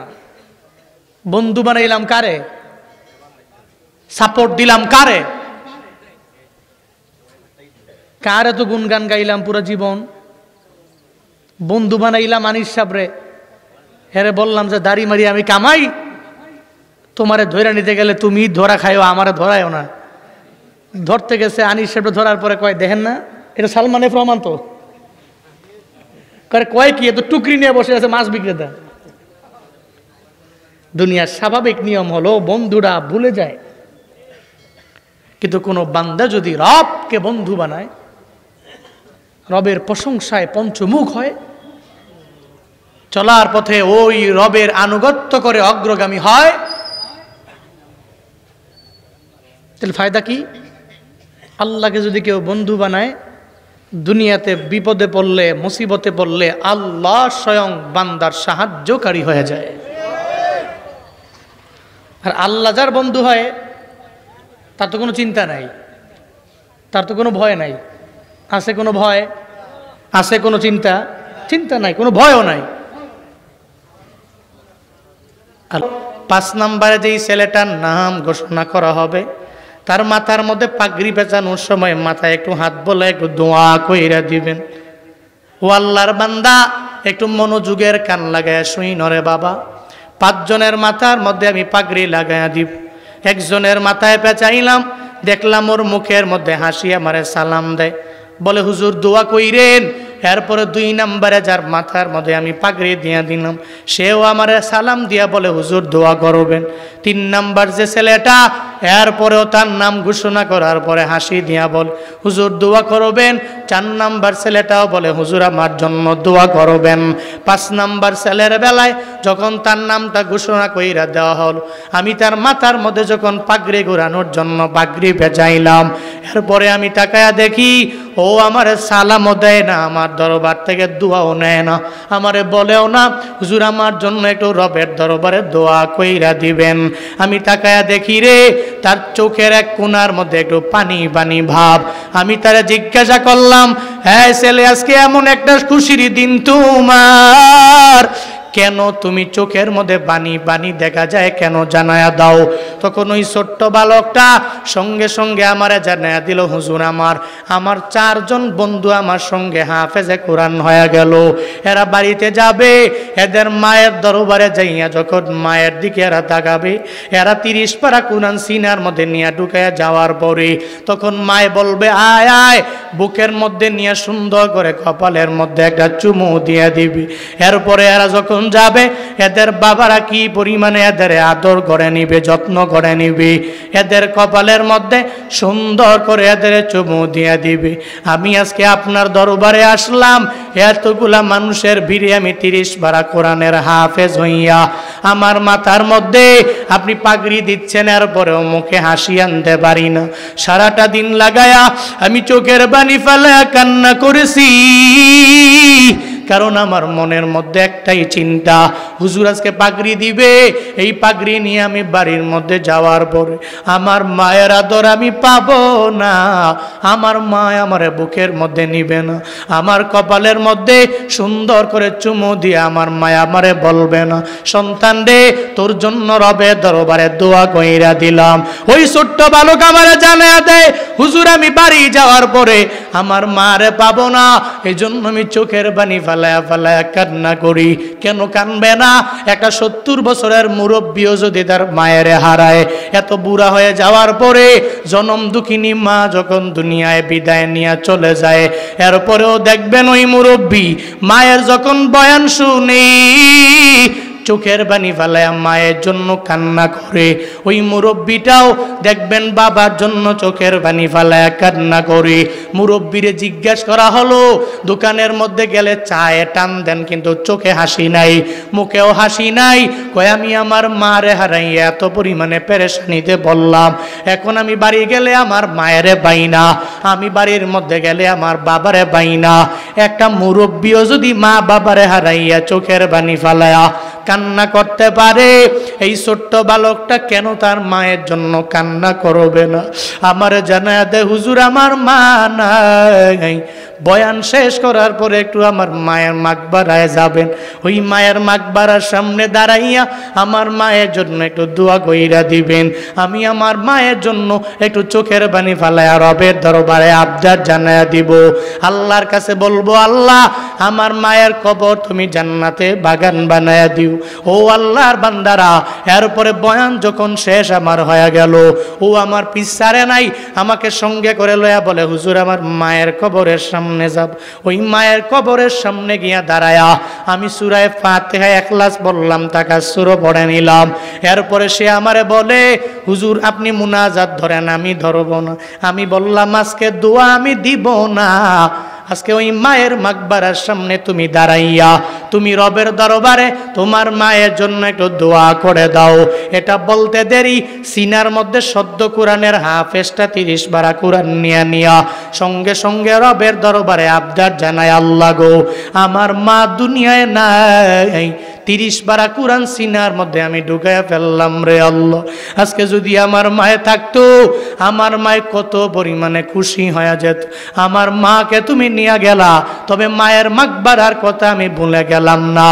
বন্ধু বানাইলাম কারে, সাপোর্ট দিলাম কারে, কার এত গুণগান গাইলাম পুরো জীবন, বন্ধু বানাইলাম আনিস সাবরে, হেরে বললাম যে দাড়ি মারি আমি কামাই, তোমারে ধরে নিতে গেলে তুমি ধরা খাইও, আমারে ধরায়ও না। ধরতে গেছে আনিস সাবরে, ধরার পরে কয় দেখেন না এটা সালমান এফ রহমান, তো কয় কি এত টুকরি নিয়ে বসে আছে মাছ বিক্রেতা। দুনিয়ার স্বাভাবিক নিয়ম হলো বন্ধুরা ভুলে যায়, কিন্তু কোনো বান্দা যদি রবকে বন্ধু বানায়, রবের প্রশংসায় পঞ্চমুখ হয়, চলার পথে ওই রবের আনুগত্য করে অগ্রগামী হয়, তাহলে ফায়দা কি? আল্লাহকে যদি কেউ বন্ধু বানায়, দুনিয়াতে বিপদে পড়লে, মুসিবতে পড়লে আল্লাহ স্বয়ং বান্দার সাহায্যকারী হয়ে যায়। আর আল্লাহ যার বন্ধু হয় তার তো কোনো চিন্তা নাই, তার তো কোনো ভয় নাই। আছে কোনো ভয়? আছে কোনো চিন্তা? চিন্তা নাই, কোনো ভয়ও নাই। আর 5 নম্বরে যেই ছেলেটার নাম ঘোষণা করা হবে, তার মাথার মধ্যে পাগড়ি পেঁচানোর সময় মাথায় একটু হাত বলে একটু দোয়া কইরা দিবেন। ও আল্লাহর বান্দা, একটু মনোযোগের কান লাগায় শুই নরে বাবা। 5 জনের মাথার মধ্যে আমি পাগড়ি লাগাইয়া দিব। একজনের মাথায় পেঁচাইলাম, দেখলাম ওর মুখের মধ্যে হাসি আমারে সালাম দেয়, বলে হুজুর দোয়া কইরেন। এরপরে 2 নম্বরে যার মাথার মধ্যে আমি পাগড়ি দিয়া দিলাম, সেও আমারে সালাম দিয়া বলে হুজুর দোয়া করবেন। 3 নম্বর যে ছেলেটা, এরপরেও তার নাম ঘোষণা করার পরে হাসি দিয়া বল হুজুর দোয়া করবেন। 4 নম্বর ছেলেটাও বলে হুজুর আমার জন্য দোয়া করবেন। 5 নম্বর ছেলের বেলায় যখন তার নামটা ঘোষণা কইরা দেওয়া হল, আমি তার মাথার মধ্যে যখন পাগড়ি ঘোরানোর জন্য পাগড়ি পেঁচাইলাম, এরপরে আমি তাকায়া দেখি ও আমারে সালামও দেয় না, আমার দরবার থেকে দোয়াও নেয় না, আমারে বলেও না হুজুর আমার জন্য একটু রবের দরবারে দোয়া কইরা দিবেন। আমি তাকায়া দেখি রে, তার চোখের এক কোণার মধ্যে একটু পানি পানি ভাব। আমি তারে জিজ্ঞাসা করলাম, হ্যাঁ ছেলে, আজকে এমন একটা খুশির দিন তোমার, কেন তুমি চোখের মধ্যে বানি বানি দেখা যায়, কেন জানায়া দাও? তখন ওই ছোট্ট বালকটা সঙ্গে সঙ্গে আমারে জানায়া দিল, হুজুর আমার 4 জন বন্ধু আমার সঙ্গে হাফেজে কোরআন হয়ে গেল। এরা বাড়িতে যাবে, এদের মায়ের দরবারে যাইয়া যখন মায়ের দিকে এরা তাকাবে, এরা 30 পারা কোরআন সিনার মধ্যে নিয়ে ঢুকাইয়া যাওয়ার পরে তখন মায়ে বলবে আয় আয়, বুকের মধ্যে নিয়ে সুন্দর করে কপালের মধ্যে একটা চুমু দিয়ে দিবি। এরপরে এরা যখন যাবে, এদের বাবারা কি পরিমাণে এদের আদর করে নিবে, যত্ন করে নিবে, এদের কপালের মধ্যে সুন্দর করে এদের চুমু দিয়ে দিবে। আমি আজকে আপনার দরবারে আসলাম, এতগুলা মানুষের ভিড়ে আমি 30 পারা কোরআনের হাফেজ হইয়া আমার মাথার মধ্যে আপনি পাগড়ি দিচ্ছেন, এরপরেও মুখে হাসি আনতে পারি না। সারাটা দিন লাগায়া আমি চোখের পানি ফেলে কান্না করেছি, কারণ আমার মনের মধ্যে একটাই চিন্তা, হুজুর আজকে পাগড়ি দিবে, এই পাগড়ি নিয়ে আমি বাড়ির মধ্যে যাওয়ার পরে আমার মায়ের আদর আমি পাবো না, আমার মা আমার বুকের মধ্যে নিবে না, আমার কপালের মধ্যে সুন্দর করে চুমু দিয়ে আমার মায়া আমারে বলবে না, সন্তান রে তোর জন্য রবে দরবারে দোয়া কইরা দিলাম। ওই ছোট্ট বালক আমারে জানায়া দেয়, হুজুর আমি বাড়ি যাওয়ার পরে আমার মারে পাবো না, এই জন্য আমি চোখের পানি ফালায়া ফালায়া কান্না করি। কেন কানবে না? একটা 70 বছরের মুরব্বীও যদি তার মায়ের হারায়, এত বুড়া হয়ে যাওয়ার পরে জনম দুঃখিনী মা যখন দুনিয়ায় বিদায় নিয়ে চলে যায়, এরপরেও দেখবেন ওই মুরব্বী মায়ের যখন বয়ান শুনি চোখের পানি ফেলায় মায়ের জন্য কান্না করে। ওই মুরব্বীটাও দেখবেন বাবার জন্য চোখের পানি ফেলায় কান্না করে। মুরব্বীরে জিজ্ঞাসা করা হলো, দোকানের মধ্যে গেলে চায়ে টান দেন কিন্তু চোখে হাসি নাই, মুখেও হাসি নাই। কয় আমি আমার মারে হারাইয়া এত পরিমাণে পেরেশানিতে বললাম, এখন আমি বাড়ি গেলে আমার মায়েরে পাই না, আমি বাড়ির মধ্যে গেলে আমার বাবারে পাই না। একটা মুরব্বীও যদি মা বাবারে হারাইয়া চোখের পানি ফেলায়া কান্না করতে পারে, এই ছোট্ট বালকটা কেন তার মায়ের জন্য কান্না করবে না? আমার জানায়া দে হুজুর আমার মা নাই। বয়ান শেষ করার পরে একটু আমার মায়ের মাকবারায় যাবেন, ওই মায়ের মাকবারার সামনে দাঁড়াইয়া আমার মায়ের জন্য একটু দোয়া কইরা দিবেন। আমি আমার মায়ের জন্য একটু চোখের পানি ফালায়া রবের দরবারে আবদার জানায়া দিব। আল্লাহর কাছে বলবো, আল্লাহ আমার মায়ের কবর তুমি জান্নাতে বাগান বানায়া দিও। ও আল্লাহর বান্দারা, এরপরে বয়ান যখন শেষ আমার হয়ে গেল, ও আমার পিছারে নাই, আমাকে সঙ্গে করে লয়া বলে হুজুর আমার মায়ের কবরের সামনে যাব। ওই মায়ের কবরের সামনে গিয়া দাঁড়ায়া আমি সূরা ফাতিহা ইখলাস বললাম, তাকাসসুরও পড়ে নিলাম। এরপরে সে আমারে বলে হুজুর আপনি মুনাজাত ধরেন, আমি ধরব না। আমি বললাম আজকে দোয়া আমি দিব না, আজকে ওই মায়ের মাকবারার সামনে তুমি দাঁড়াইয়া তুমি রবের দরবারে তোমার মায়ের জন্য একটু দোয়া করে দাও। এটা বলতে দেরি সিনার মধ্যে সদ্য কোরআনের হাফেজটা 30 পারা কোরআন নিয়া সঙ্গে সঙ্গে রবের দরবারে আবদার জানায়, আল্লাহ গো আমার মা দুনিয়ায় নাই, 30 পারা কোরআন সিনার মধ্যে আমি ঢুকাইয়া ফেললাম রে আল্লাহ। আজকে যদি আমার মায়ে থাকতো, আমার মায়ে কত পরিমাণে খুশি হয়ে যেত। আমার মাকে তুমি নিয়ে গেলা, তবে মায়ের মাকবারার কথা আমি ভুলে গেলাম না।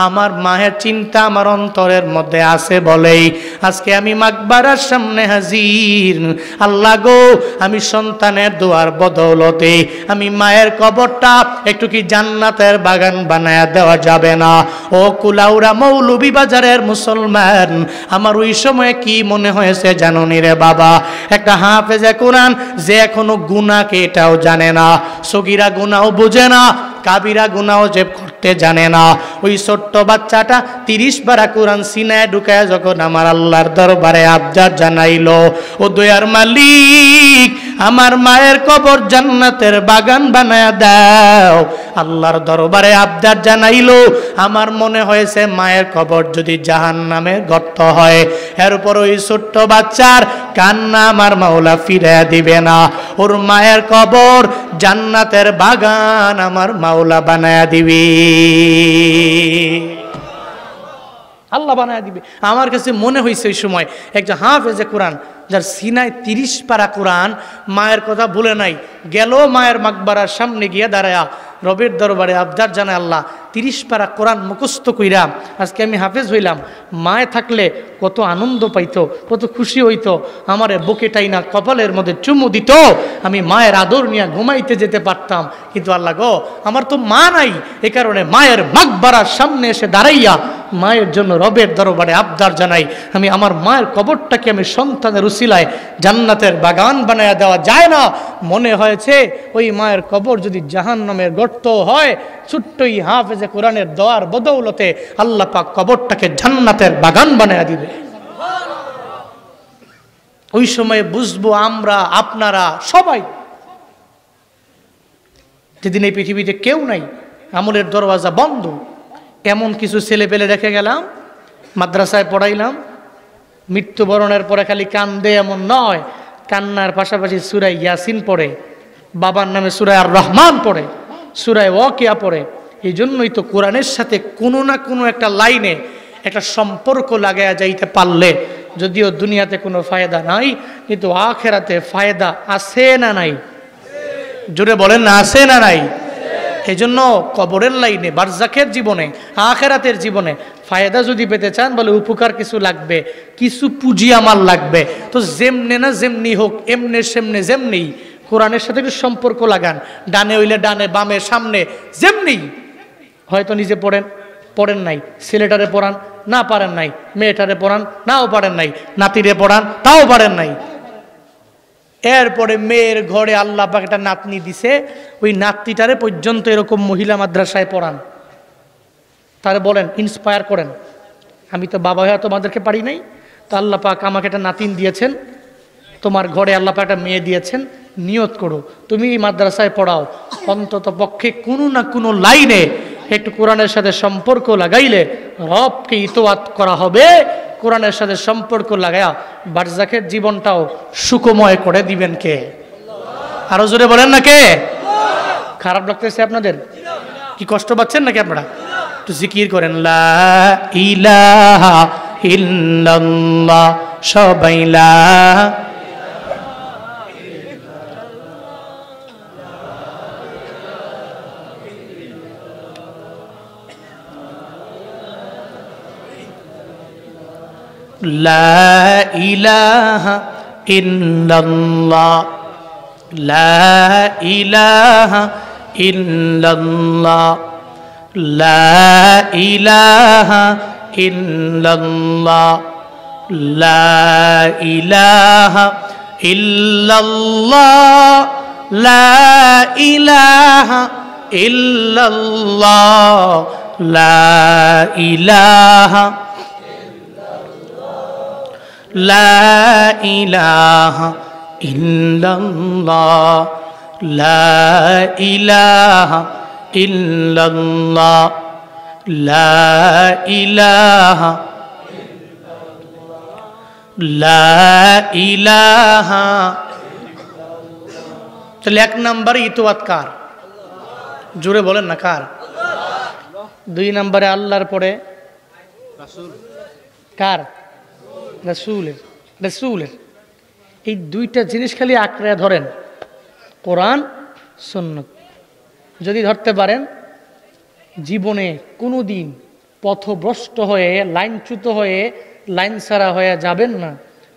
আমার মায়ের চিন্তা আমার অন্তরের মধ্যে আছে বলেই আজকে আমি মাকবারার সামনে হাজির। আল্লাহ গো, আমি সন্তানের দোয়ার বদৌলতে আমি মায়ের কবরটা একটু কি জান্নাতের বাগান বানায়া দেওয়া যাবে না? ও কুলাউড়া মৌলভী বাজারের মুসলমান, আমার ওই সময় কি মনে হয়েছে জানোনি রে বাবা? একটা হাফেজে কোরআন যে এখনো গুনাহকে এটাও জানে না, সগীরা গুনাহও বোঝে না, কাবিরা গুনাহও যে করতে জানে না, ওই ছোট্ট বাচ্চাটা 30 পারা কোরআন সিনায় ঢুকায় যখন আমার আল্লাহর দরবারে আবদার জানাইলো, ও দয়ার মালিক আমার মায়ের কবর জান্নাতের বাগান বানায়া দাও, আল্লাহর দরবারে আবদার জানাইলো, আমার মনে হয়েছে মায়ের কবর যদি জাহান্নামের গর্ত হয়, এরপর ওই ছোট্ট বাচ্চার কান্না আমার মাওলা ফিরে দিবে না, ওর মায়ের কবর জান্নাতের বাগান আমার মাওলা বানায়া দিবে, আল্লাহ বানায়া দিবে। আমার কাছে মনে হয়েছে ওই সময় একটা হাফেজে কোরআন যার সিনায় 30 পারা কোরআন, মায়ের কথা ভুলে নাই, গেল মায়ের মাকবারার সামনে গিয়ে দাঁড়ায়া রবের দরবারে আবদার জানায়, আল্লাহ 30 পারা কোরআন মুখস্থ কইরাম, আজকে আমি হাফেজ হইলাম। মায়ে থাকলে কত আনন্দ পাইতো, কত খুশি হইতো, আমারে বুকে টাইনা কপালের মধ্যে চুমু দিত, আমি মায়ের আদর নিয়ে ঘুমাইতে যেতে পারতাম। কিন্তু আল্লাহ গো, আমার তো মা নাই, এ কারণে মায়ের মাকবারার সামনে এসে দাঁড়াইয়া মায়ের জন্য রবের দরবারে আবদার জানাই, আমি আমার মায়ের কবরটাকে আমি সন্তানের উসিলায় জান্নাতের বাগান বানায়া দেওয়া যায় না? মনে হয়েছে ওই মায়ের কবর যদি জাহান্নামের গর্ত হয়, ছোট্টই হাফেজে কোরআনের দোয়ার বদৌলতে আল্লাহ পাক কবরটাকে জান্নাতের বাগান বানায়া দিবে। ওই সময় বুঝবো আমরা, আপনারা সবাই, যেদিন এই পৃথিবীতে কেউ নাই, আমলের দরওয়াজা বন্ধ, এমন কিছু ছেলে পেলে রেখে গেলাম, মাদ্রাসায় পড়াইলাম, মৃত্যুবরণের পরে খালি কান্দে এমন নয়, কান্নার পাশাপাশি সূরা ইয়াসিন পড়ে, বাবার নামে সূরা আর রহমান পড়ে, সূরা ওয়াকিয়া পড়ে। এই জন্যই তো কোরআনের সাথে কোনো না কোনো একটা লাইনে একটা সম্পর্ক লাগায়া যাইতে পারলে, যদিও দুনিয়াতে কোনো ফায়দা নাই, কিন্তু আখেরাতে ফায়দা আছে না নাই? জোরে বলেন না, আছে না নাই? এই জন্য কবরের লাইনে, বারজাকের জীবনে, আখেরাতের জীবনে ফায়দা যদি পেতে চান, বলে উপকার কিছু লাগবে, কিছু পুঁজি আমার লাগবে। তো যেমনে না যেমনি হোক, এমনে সেমনে যেমনি কোরআনের সাথে একটু সম্পর্ক লাগান, ডানে হইলে ডানে, বামে সামনে, যেমনি। হয়তো নিজে পড়েন নাই, ছেলেটারে পড়ান, না পারেন নাই, মেয়েটারে পড়ান, নাও পারেন নাই, নাতিরে পড়ান, তাও পারেন নাই। এরপরে মেয়ের ঘরে আল্লাহ পাক একটা নাতনি দিছে, ওই নাতনিটারে পর্যন্ত এরকম মহিলা মাদ্রাসায় পড়ান, তারে বলেন, ইন্সপায়ার করেন, আমি তো বাবা হয়ে তোমাদেরকে পারি নাই, তো আল্লাহ পাক আমাকে একটা নাতিন দিয়েছেন, তোমার ঘরে আল্লাহ পাক একটা মেয়ে দিয়েছেন, নিয়ত করো তুমি এই মাদ্রাসায় পড়াও, অন্তত পক্ষে কোনো না কোনো লাইনে একটু কোরআনের সাথে সম্পর্ক লাগাইলে রবকে ইতোয়াত করা হবে। কোরআনের সাথে সম্পর্ক লাগায়া বারজাকের জীবনটাও সুখময় করে দিবেন কে? আরো জোরে বলেন না কে? খারাপ লাগতেছে আপনাদের? কি কষ্ট পাচ্ছেন নাকি আপনারা? একটু জিকির করেন, লা ইলাহা ইল্লাল্লাহ, সবাই লা লা ইলাহা ইল্লাল্লাহ, লা ইলাহা ইল্লাল্লাহ, লা ইলাহা ইল্লাল্লাহ, লা ইলাহা ইল্লাল্লাহ, লা ইলাহা ইল্লাল্লাহ, লা ইলাহা লা ইলাহা ইল্লাল্লাহ, লা ইলাহা ইল্লাল্লাহ, লা ইলাহা লা ইলাহা। তাহলে 1 নম্বরে ইতোয়াত কার? জোরে বলেন না কার? 2 নম্বরে আল্লাহর পরে কার? রাসূলের। রাসূলের এই দুইটা জিনিস খালি আঁকড়ে ধরেন, কোরআন সুন্নাত। যদি ধরতে পারেন, জীবনে কোনোদিন পথভ্রষ্ট হয়ে, লাইনচ্যুত হয়ে, লাইন ছাড়া হয়ে যাবেন না।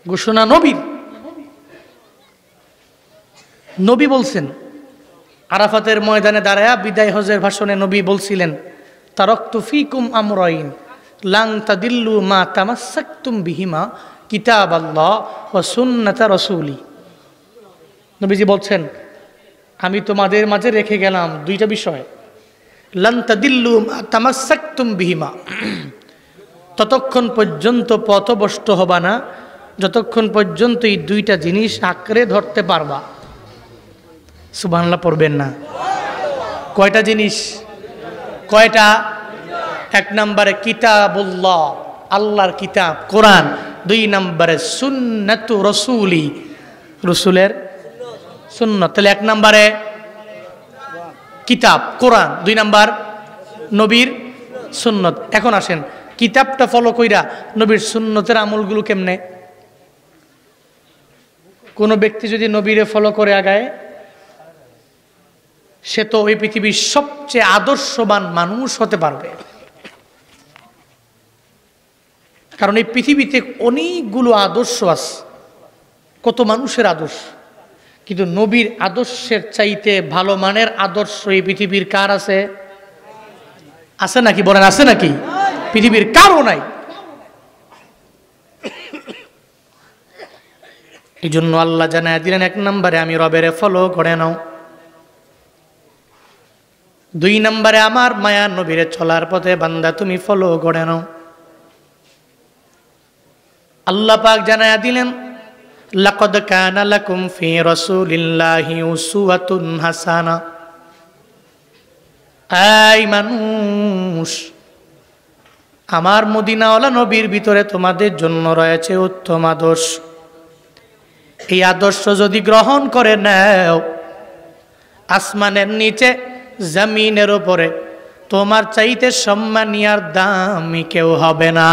ঘোষণা নবীর। নবী বলছেন, আরাফাতের ময়দানে দাঁড়ায়া বিদায় হজের ভাষণে নবী বলছিলেন, তারাকতু ফিকুম আমরাইন লান তাদিল্লু মা তামাসসাকতুম বিহিমা কিতাবাল্লাহ ওয়া সুন্নাতা রাসূলি। নবীজি বলছেন, আমি তোমাদের মাঝে রেখে গেলাম দুইটা বিষয়, লান তাদিল্লু মা তামাসসাকতুম বিহিমা, ততক্ষণ পর্যন্ত পথভ্রষ্ট হবা না যতক্ষণ পর্যন্ত এই দুইটা জিনিস আঁকড়ে ধরতে পারবা। সুবহানাল্লাহ পড়বেন না? কয়টা জিনিস? কয়টা? এক নম্বরে কিতাবুল্লাহ, আল্লাহর কিতাব কোরআন। দুই নম্বরে সুন্নাতু রাসূলি, রাসূলের সুন্নাত। তাহলে এক নম্বরে কিতাব কোরআন, দুই নাম্বার নবীর সুন্নত। এখন আসেন, কিতাবটা ফলো কইরা নবীর সুন্নতের আমলগুলো কেমনে? কোনো ব্যক্তি যদি নবীরে ফলো করে আগায়, সে তো ওই পৃথিবীর সবচেয়ে আদর্শবান মানুষ হতে পারবে। কারণ এই পৃথিবীতে অনেকগুলো আদর্শ আছে, কত মানুষের আদর্শ, কিন্তু নবীর আদর্শের চাইতে ভালো মানের আদর্শ এই পৃথিবীর কার আছে? আছে নাকি? বলেন, আছে নাকি? পৃথিবীর কারও নাই। এই জন্য আল্লাহ জানায় দিলেন, এক নম্বরে আমি রবেরে ফলো করে নাও, দুই নম্বরে আমার মায়ার নবীরে চলার পথে বান্দা তুমি ফলো করে নাও। আল্লাহ পাক জানায় দিলেন, লাকাদ কানা লাকুম ফি রাসূলিল্লাহি উসওয়াতুন হাসানা। এই মানুষ, আমার মদিনাওয়ালা নবীর ভিতরে তোমাদের জন্য রয়েছে উত্তম আদর্শ। এই আদর্শ যদি গ্রহণ করে নাও, আসমানের নিচে জমিনের উপরে তোমার চাইতে সম্মানী আর দামি কেউ হবে না।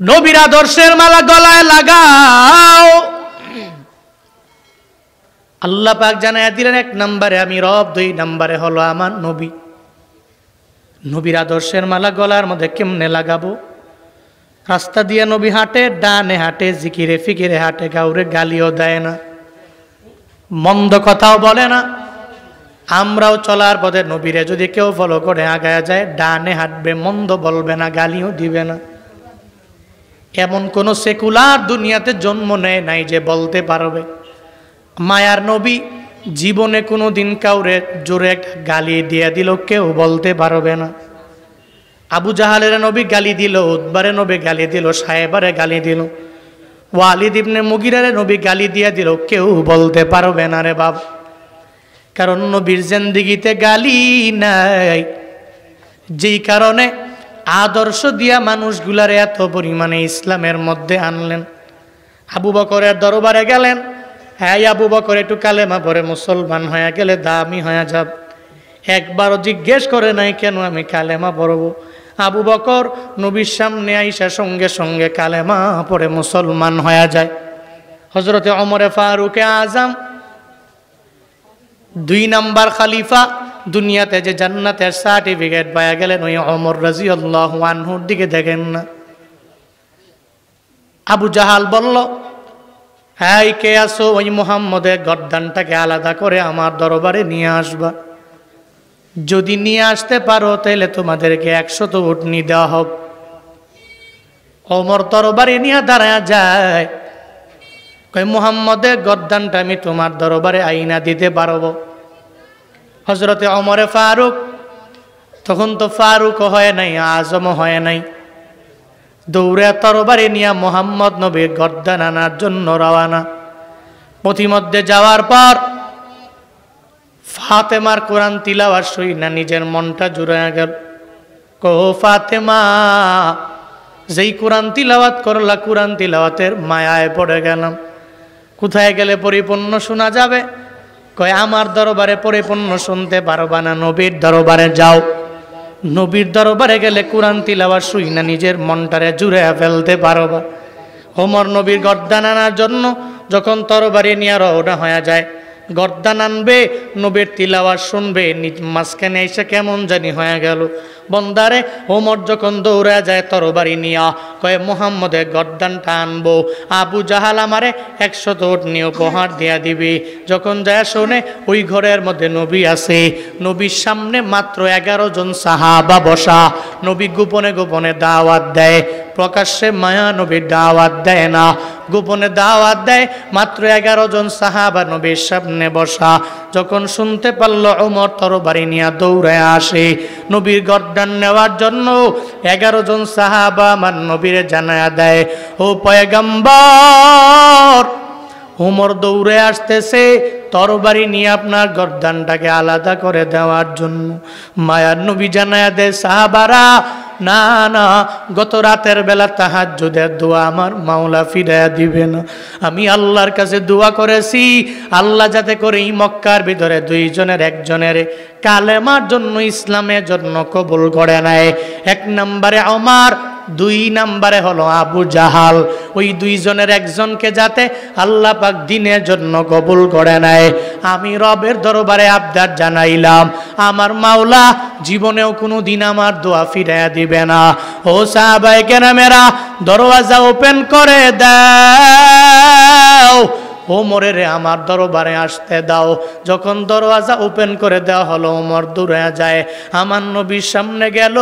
নবীর আদর্শের মালা গলায় লাগাও। আল্লাহ পাক জানায় দিলেন, এক নম্বরে আমি রব, দুই নম্বরে হলো আমার নবী। নবীর আদর্শের মালা গলার মধ্যে কেমনে লাগাবো? রাস্তা দিয়ে নবী হাঁটে, ডানে হাঁটে, জিকিরে ফিকিরে হাঁটে, কাউরে গালিও দেয় না, মন্দ কথাও বলে না। আমরাও চলার পথে নবীরে যদি কেউ ফলো করে আগায় যায়, ডানে হাঁটবে, মন্দ বলবে না, গালিও দিবে না। এমন কোন সেকুলার দুনিয়াতে জন্ম নেয় নাই যে বলতে পারবে মায়ার নবী জীবনে কোনো দিন কাউরে জোরে একটা গালি দিয়ে দিল, কেউ বলতে পারবে না। আবু জাহালের নবী গালি দিল, উতবারে নবী গালি দিল, সাহেবারে গালি দিল, ওয়ালিদ ইবনে মুগিরারে নবী গালি দিয়ে দিল, কেউ বলতে পারবে না রে বাপ। কারণ নবীর জিন্দেগিতে গালি নাই, যেই কারণে আদর্শ দিয়া মানুষগুলার এত পরিমাণে ইসলামের মধ্যে আনলেন। আবু বকরের দরবারে গেলেন, হ্যাঁ আবু বকর একটু কালেমা পড়ে মুসলমান হয়ে গেলে দামি হয়ে যাব। একবারও জিজ্ঞেস করে নাই কেন আমি কালেমা পড়ব। আবু বকর নবীর সামনে আইসা সঙ্গে সঙ্গে কালেমা পড়ে মুসলমান হয়ে যায়। হযরতে ওমরে ফারুকে আজম, 2 নাম্বার খলিফা, দুনিয়াতে যে জান্নাতের সার্টিফিকেট পাওয়া গেলেন, ওই ওমর রাদিয়াল্লাহু আনহুর দিকে দেখেন না। আবু জাহাল বলল, হ্যাঁ কে আসো? ওই মুহাম্মদের গর্দানটাকে আলাদা করে আমার দরবারে নিয়ে আসবা। যদি নিয়ে আসতে পারো তাহলে তোমাদেরকে 100 উটনি দেওয়া হবে। ওমর দরবারে নিয়ে দাঁড়ায় যায়, কই মুহাম্মদের গর্দানটা আমি তোমার দরবারে আইনা দিতে পারবো। হযরতে ওমরে ফারুক, তখন তো ফারুক হয় নাই, আজম হয় নাই, দৌড়ে তরবারি নিয়ে মুহাম্মদ নবীর গর্দান আনার জন্য রওনা। পথিমধ্যে যাওয়ার পর ফাতেমার কোরআন তিলাওয়াত শুই না নিজের মনটা জুড়ে গেল। কো ফাতেমা, যেই কোরআন তিলাওয়াত করলা, কোরআন তিলাওয়াতের মায়ায় পড়ে গেলাম। কোথায় গেলে পরিপূর্ণ শোনা যাবে? কয় আমার দরবারে পরিপূর্ণ শুনতে পারবা না, নবীর দরবারে যাও। নবীর দরবারে গেলে কোরআন তিলাওয়াত শুই না নিজের মনটারে জুড়ে ফেলতে পারবা। ওমর নবীর গর্দান আনার জন্য যখন তরবারি নিয়ে রওনা হয়ে যায়, গর্দান আনবে, নবীর তিলাওয়াত শুনবে, নিজ মাঝখানে এসে কেমন জানি হয়ে গেল। বন্দারে ওমর যখন দৌড়া যায় তরবারি নিয়া, কয়ে মুহাম্মদের গর্দানটা আনবো, আবু জাহাল আমারে 100 উট নিয়ে উপহার দিয়া দিবে। যখন যায় শোনে ওই ঘরের মধ্যে নবী আছে, নবীর সামনে মাত্র 11 জন সাহাবা বসা। নবী গোপনে গোপনে দাওয়াত দেয়, প্রকাশ্যে মায়া নবীর দাওয়াত দেয় না, গোপনে দাওয়াত দেয়। মাত্র 11 জন সাহাবা নবীর সামনে বসা। যখন শুনতে পারল ওমর তরবারি নিয়ে দৌড়ে আসে নবীর গর্দান নেওয়ার জন্য, 11 জন সাহাবা আমার নবীরে জানায়া দেয়, ও পয়গম্বর, ওমর দৌড়ে আসতেছে তরবারি নিয়ে আপনার গর্দানটাকে আলাদা করে দেওয়ার জন্য। মায়ার নবী জানায়া দেয়, সাহাবারা, না না, গত রাতের বেলা তাহাজ্জুদের দোয়া আমার মাওলা ফিরাইয়া দিবে না। আমি আল্লাহর কাছে দোয়া করেছি, আল্লাহ যাতে করে এই মক্কার ভিতরে 2 জনের একজনের কালেমার জন্য, ইসলামের জন্য কবুল করে নেয়। 1 নম্বরে ওমর, 2 নম্বরে হলো আবু জাহাল। ওই 2 জনের একজনকে যাতে আল্লাহ পাক দিনের জন্য কবুল করে নেয়। আমি রবের দরবারে আবদার জানাইলাম, আমার মাওলা জীবনেও কোনো দিন আমার দোয়া ফিরাইয়া দিবে না। ও সাহাবায়ে কেরামেরা, দরওয়াজা ওপেন করে দাও, ওমরের আমার দরবারে আসতে দাও। যখন দরওয়াজা ওপেন করে দেওয়া হলো, ওমর দূরে যায়, আমার নবীর সামনে গেল।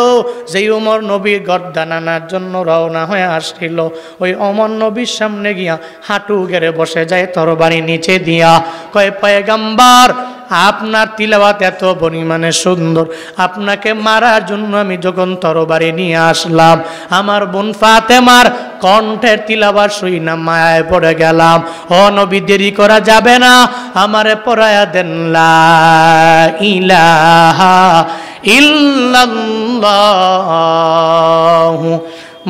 যেই ওমর নবীর গর্দান আনার জন্য রওনা হয়ে আসছিল, ওই ওমর নবীর সামনে গিয়া হাঁটু গেড়ে বসে যায় তরবারি নিচে দিয়া, কয়, পয়গম্বর, আপনার তিলাওয়াত এত পরিমাণে সুন্দর, আপনাকে মারার জন্য আমি যখন তরবারি নিয়ে আসলাম, আমার বোন ফাতেমার কণ্ঠের তিলাওয়াত শুই না মায়ায় পড়ে গেলাম। ও নবী, দেরি করা যাবে না, আমারে পড়ায়া দেন লা ইলাহা ইল্লাল্লাহু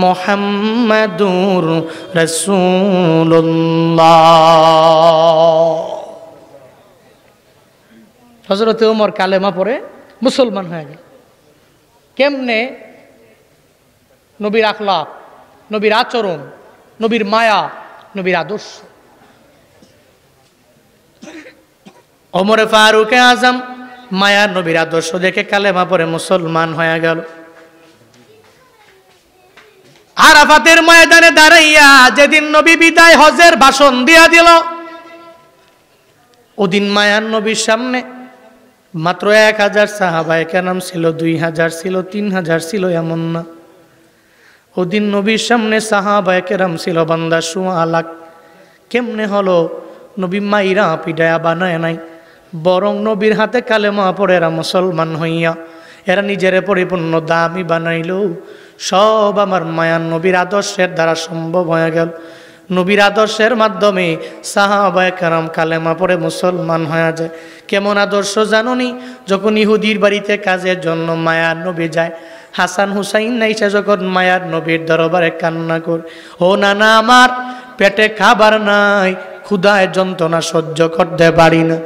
মুহাম্মাদুর রাসূলুল্লাহ। হযরত ওমর কালেমা পড়ে মুসলমান হয়ে গেল। কেমনে? নবীর আখলাক, নবীর আচরণ, নবীর মায়া, নবীর আদর্শ। ওমরে ফারুকে আজম মায়া নবীর আদর্শ দেখে কালেমা পড়ে মুসলমান হয়ে গেল। আরাফাতের ময়দানে দাঁড়াইয়া যেদিন নবী বিদায় হজের ভাষণ দিয়া দিল, ওদিন মায়ার নবীর সামনে মাত্র 1000 সাহাবায়ে কেরাম ছিল, 2000 ছিল, 3000 ছিল, এমন না। ওদিন নবীর সামনে সাহাবায়ে কেরাম ছিল বান্দা 1.5 লাখ। কেমনে হলো? নবী মাইরা পিডায়া বানায় নাই, বরং নবীর হাতে কালেমা পড়ে এরা মুসলমান হইয়া এরা নিজের পরিপূর্ণ দামি বানাইল। সব আমার মায়ার নবীর আদর্শের দ্বারা সম্ভব হয়ে গেল। নবীর আদর্শের মাধ্যমে সাহাবায়ে কেরাম কালেমা পড়ে মুসলমান হয়ে যায়। কেমন আদর্শ জানুনি? যখন ইহুদির বাড়িতে কাজের জন্য মায়ার নবী যায়, হাসান হুসাইন নাইসা যখন মায়ার নবীর দরবারে কান্না করে, ও নানা আমার, পেটে খাবার নাই, ক্ষুধায় যন্ত্রণা সহ্য করতে পারি না,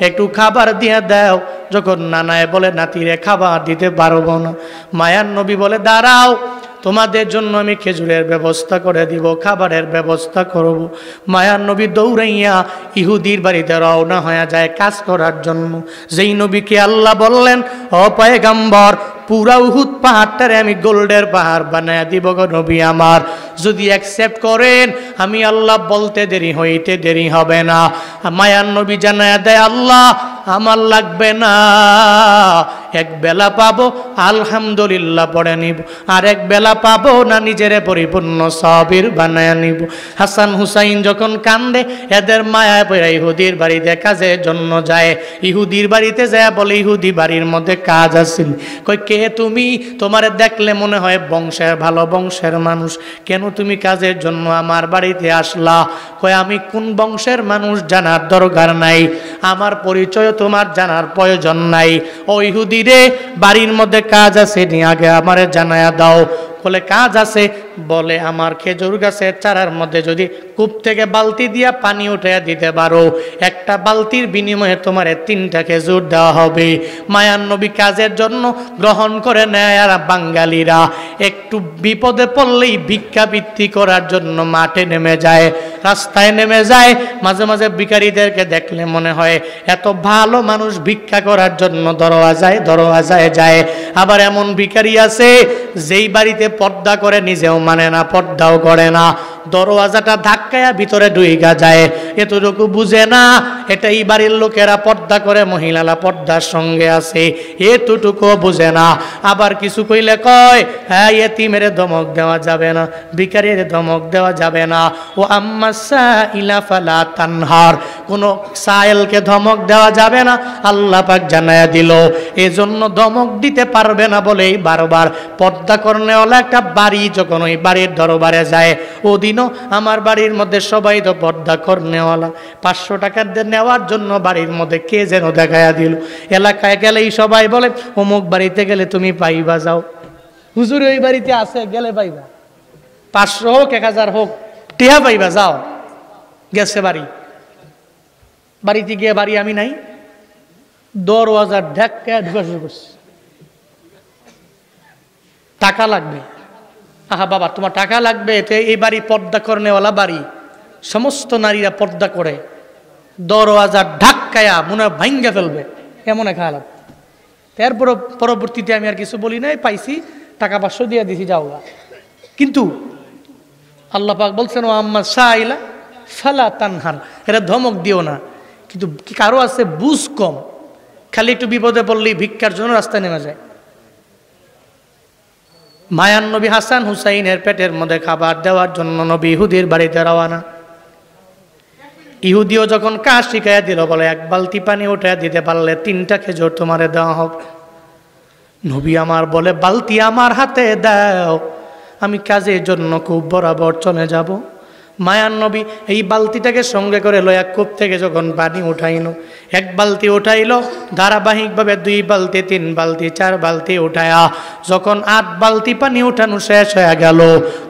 একটু খাবার দিয়ে দাও। যখন নানায় বলে, নাতিরে খাবার দিতে পারবো না, মায়ার নবী বলে, দাঁড়াও, তোমাদের জন্য আমি খেজুরের ব্যবস্থা করে দিব, খাবারের ব্যবস্থা করব। মায়ার নবী দৌড়াইয়া ইহুদির বাড়িতে রওনা হয়ে যায় কাজ করার জন্য। যেই নবীকে আল্লাহ বললেন, ও পয়গম্বর, পুরা উহুদ পাহাড়টারে আমি গোল্ডের পাহাড় বানায় দিব গো নবী আমার, যদি অ্যাকসেপ্ট করেন আমি আল্লাহ বলতে দেরি হইতে দেরি হবে না। মায়ার নবী জানায় দেয়, আল্লাহ আমার লাগবে না, এক বেলা পাবো আলহামদুলিল্লাহ পড়ে নিব, আর এক বেলা পাবো না নিজের পরিপূর্ণ সাবির বানায় নিব। হাসান হুসাইন যখন কান্দে, এদের মায়ায় পড়ে ইহুদির বাড়িতে কাজের জন্য যায়। ইহুদির বাড়িতে যায় বলে, ইহুদি বাড়ির মধ্যে কাজ আছিল। কই, কে তুমি? তোমারে দেখলে মনে হয় বংশের ভালো বংশের মানুষ, কেন তুমি কাজের জন্য আমার বাড়িতে আসলা? কই, আমি কোন বংশের মানুষ জানার দরকার নাই, আমার পরিচয় তোমার জানার প্রয়োজন নাই। ও ইহুদি রে, বাড়ির মধ্যে কাজ আছে নি, আগে আমারে জানায়া দাও। বলে কাজ আছে, বলে আমার খেজুর গাছের চারার মধ্যে যদি কূপ থেকে বালতি দিয়া পানি উঠে দিতে পারো, একটা বালতির বিনিময়ে তোমার 3টা খেজুর দেওয়া হবে। মায়ার নবী কাজের জন্য গ্রহণ করে নেয়। আর বাঙালিরা একটু বিপদে পড়লেই ভিক্ষাবৃত্তি করার জন্য মাঠে নেমে যায়, রাস্তায় নেমে যায়। মাঝে মাঝে ভিখারীদেরকে দেখলে মনে হয় এত ভালো মানুষ, ভিক্ষা করার জন্য দরওয়াজায় যায়। আবার এমন ভিখারি আছে যেই বাড়িতে পর্দা করে নিজেও মানে না, পর্দাও করে না, দরওয়াজাটা ধাক্কায়া ভিতরে ঢুইকা যায়, এতটুকু বুঝে না এটা এই বাড়ির লোকেরা পর্দা করে, মহিলারা পর্দার সঙ্গে আছে, এতটুকু বুঝে না। আবার কিছু কইলে কয় হ্যাঁ এতিমের ধমক দেওয়া যাবে না, ভিখারির ধমক দেওয়া যাবে না। ও আম্মা সাইলা ফালা তানহার, কোনো সায়েলকে ধমক দেওয়া যাবে না, আল্লাহ পাক জানায়া দিল। এজন্য ধমক দিতে পারবে না বলেই বারবার পর্দা করনেওয়ালা একটা বাড়ি যখন ওই বাড়ির দরবারে যায়, ওদিনও আমার বাড়ির মধ্যে সবাই তো পর্দা করনেওয়ালা, 500 টাকা নেওয়ার জন্য বাড়ির মধ্যে কে যেন দেখায়া দিল। এলাকায় গেলেই সবাই বলে অমুক বাড়িতে গেলে তুমি পাইবা, যাও হুজুর ওই বাড়িতে আছে, গেলে পাইবা, 500 হোক 1000 হোক টিয়া পাইবা, যাও। গেছে বাড়িতে গিয়ে বাড়ি আমি নাই, দরওয়াজা ঢাকা ঢুকা শুরু করছে, টাকা লাগবে। আহা বাবা তোমার টাকা লাগবে, তো এই বাড়ি পর্দা করনেওয়ালা বাড়ি, সমস্ত নারীরা পর্দা করে, দরওয়াজা ঢাকায়া মনে ভাঙ্গা ফেলবে এমন এক হালাত। এরপর পরবর্তীতে আমি আর কিছু বলি নাই, পাইছি টাকা 500 দিয়ে দিছি, যাও। কিন্তু আল্লাহ পাক বলছেন ও আম্মা সাইলা ফালা তানহার, এরা ধমক দিও না। কিন্তু কারো আছে বুঝ কম, খালি একটু বিপদে পড়লেই ভিক্ষার জন্য রাস্তায় নেমে যায়। মায়ান নবী হাসান হুসাইনের পেটের মধ্যে খাবার দেওয়ার জন্য নবী ইহুদির বাড়িতে রওনা। ইহুদিও যখন কাজ শিখাইয়া দিল, বলে 1 বালতি পানি উঠে দিতে পারলে 3টা খেজুর তোমারে দেওয়া হবে। নবী আমার বলে বালতি আমার হাতে দাও, আমি কাজের জন্য খুব বরাবর চলে যাব। মায়ান নবী এই বালতিটাকে সঙ্গে করে লয়া কূপ থেকে যখন পানি উঠাইল, 1 বালতি উঠাইল, ধারাবাহিকভাবে 2 বালতি 3 বালতি 4 বালতি উঠায়া যখন 8 বালতি পানি উঠানো শেষ হয়ে গেল,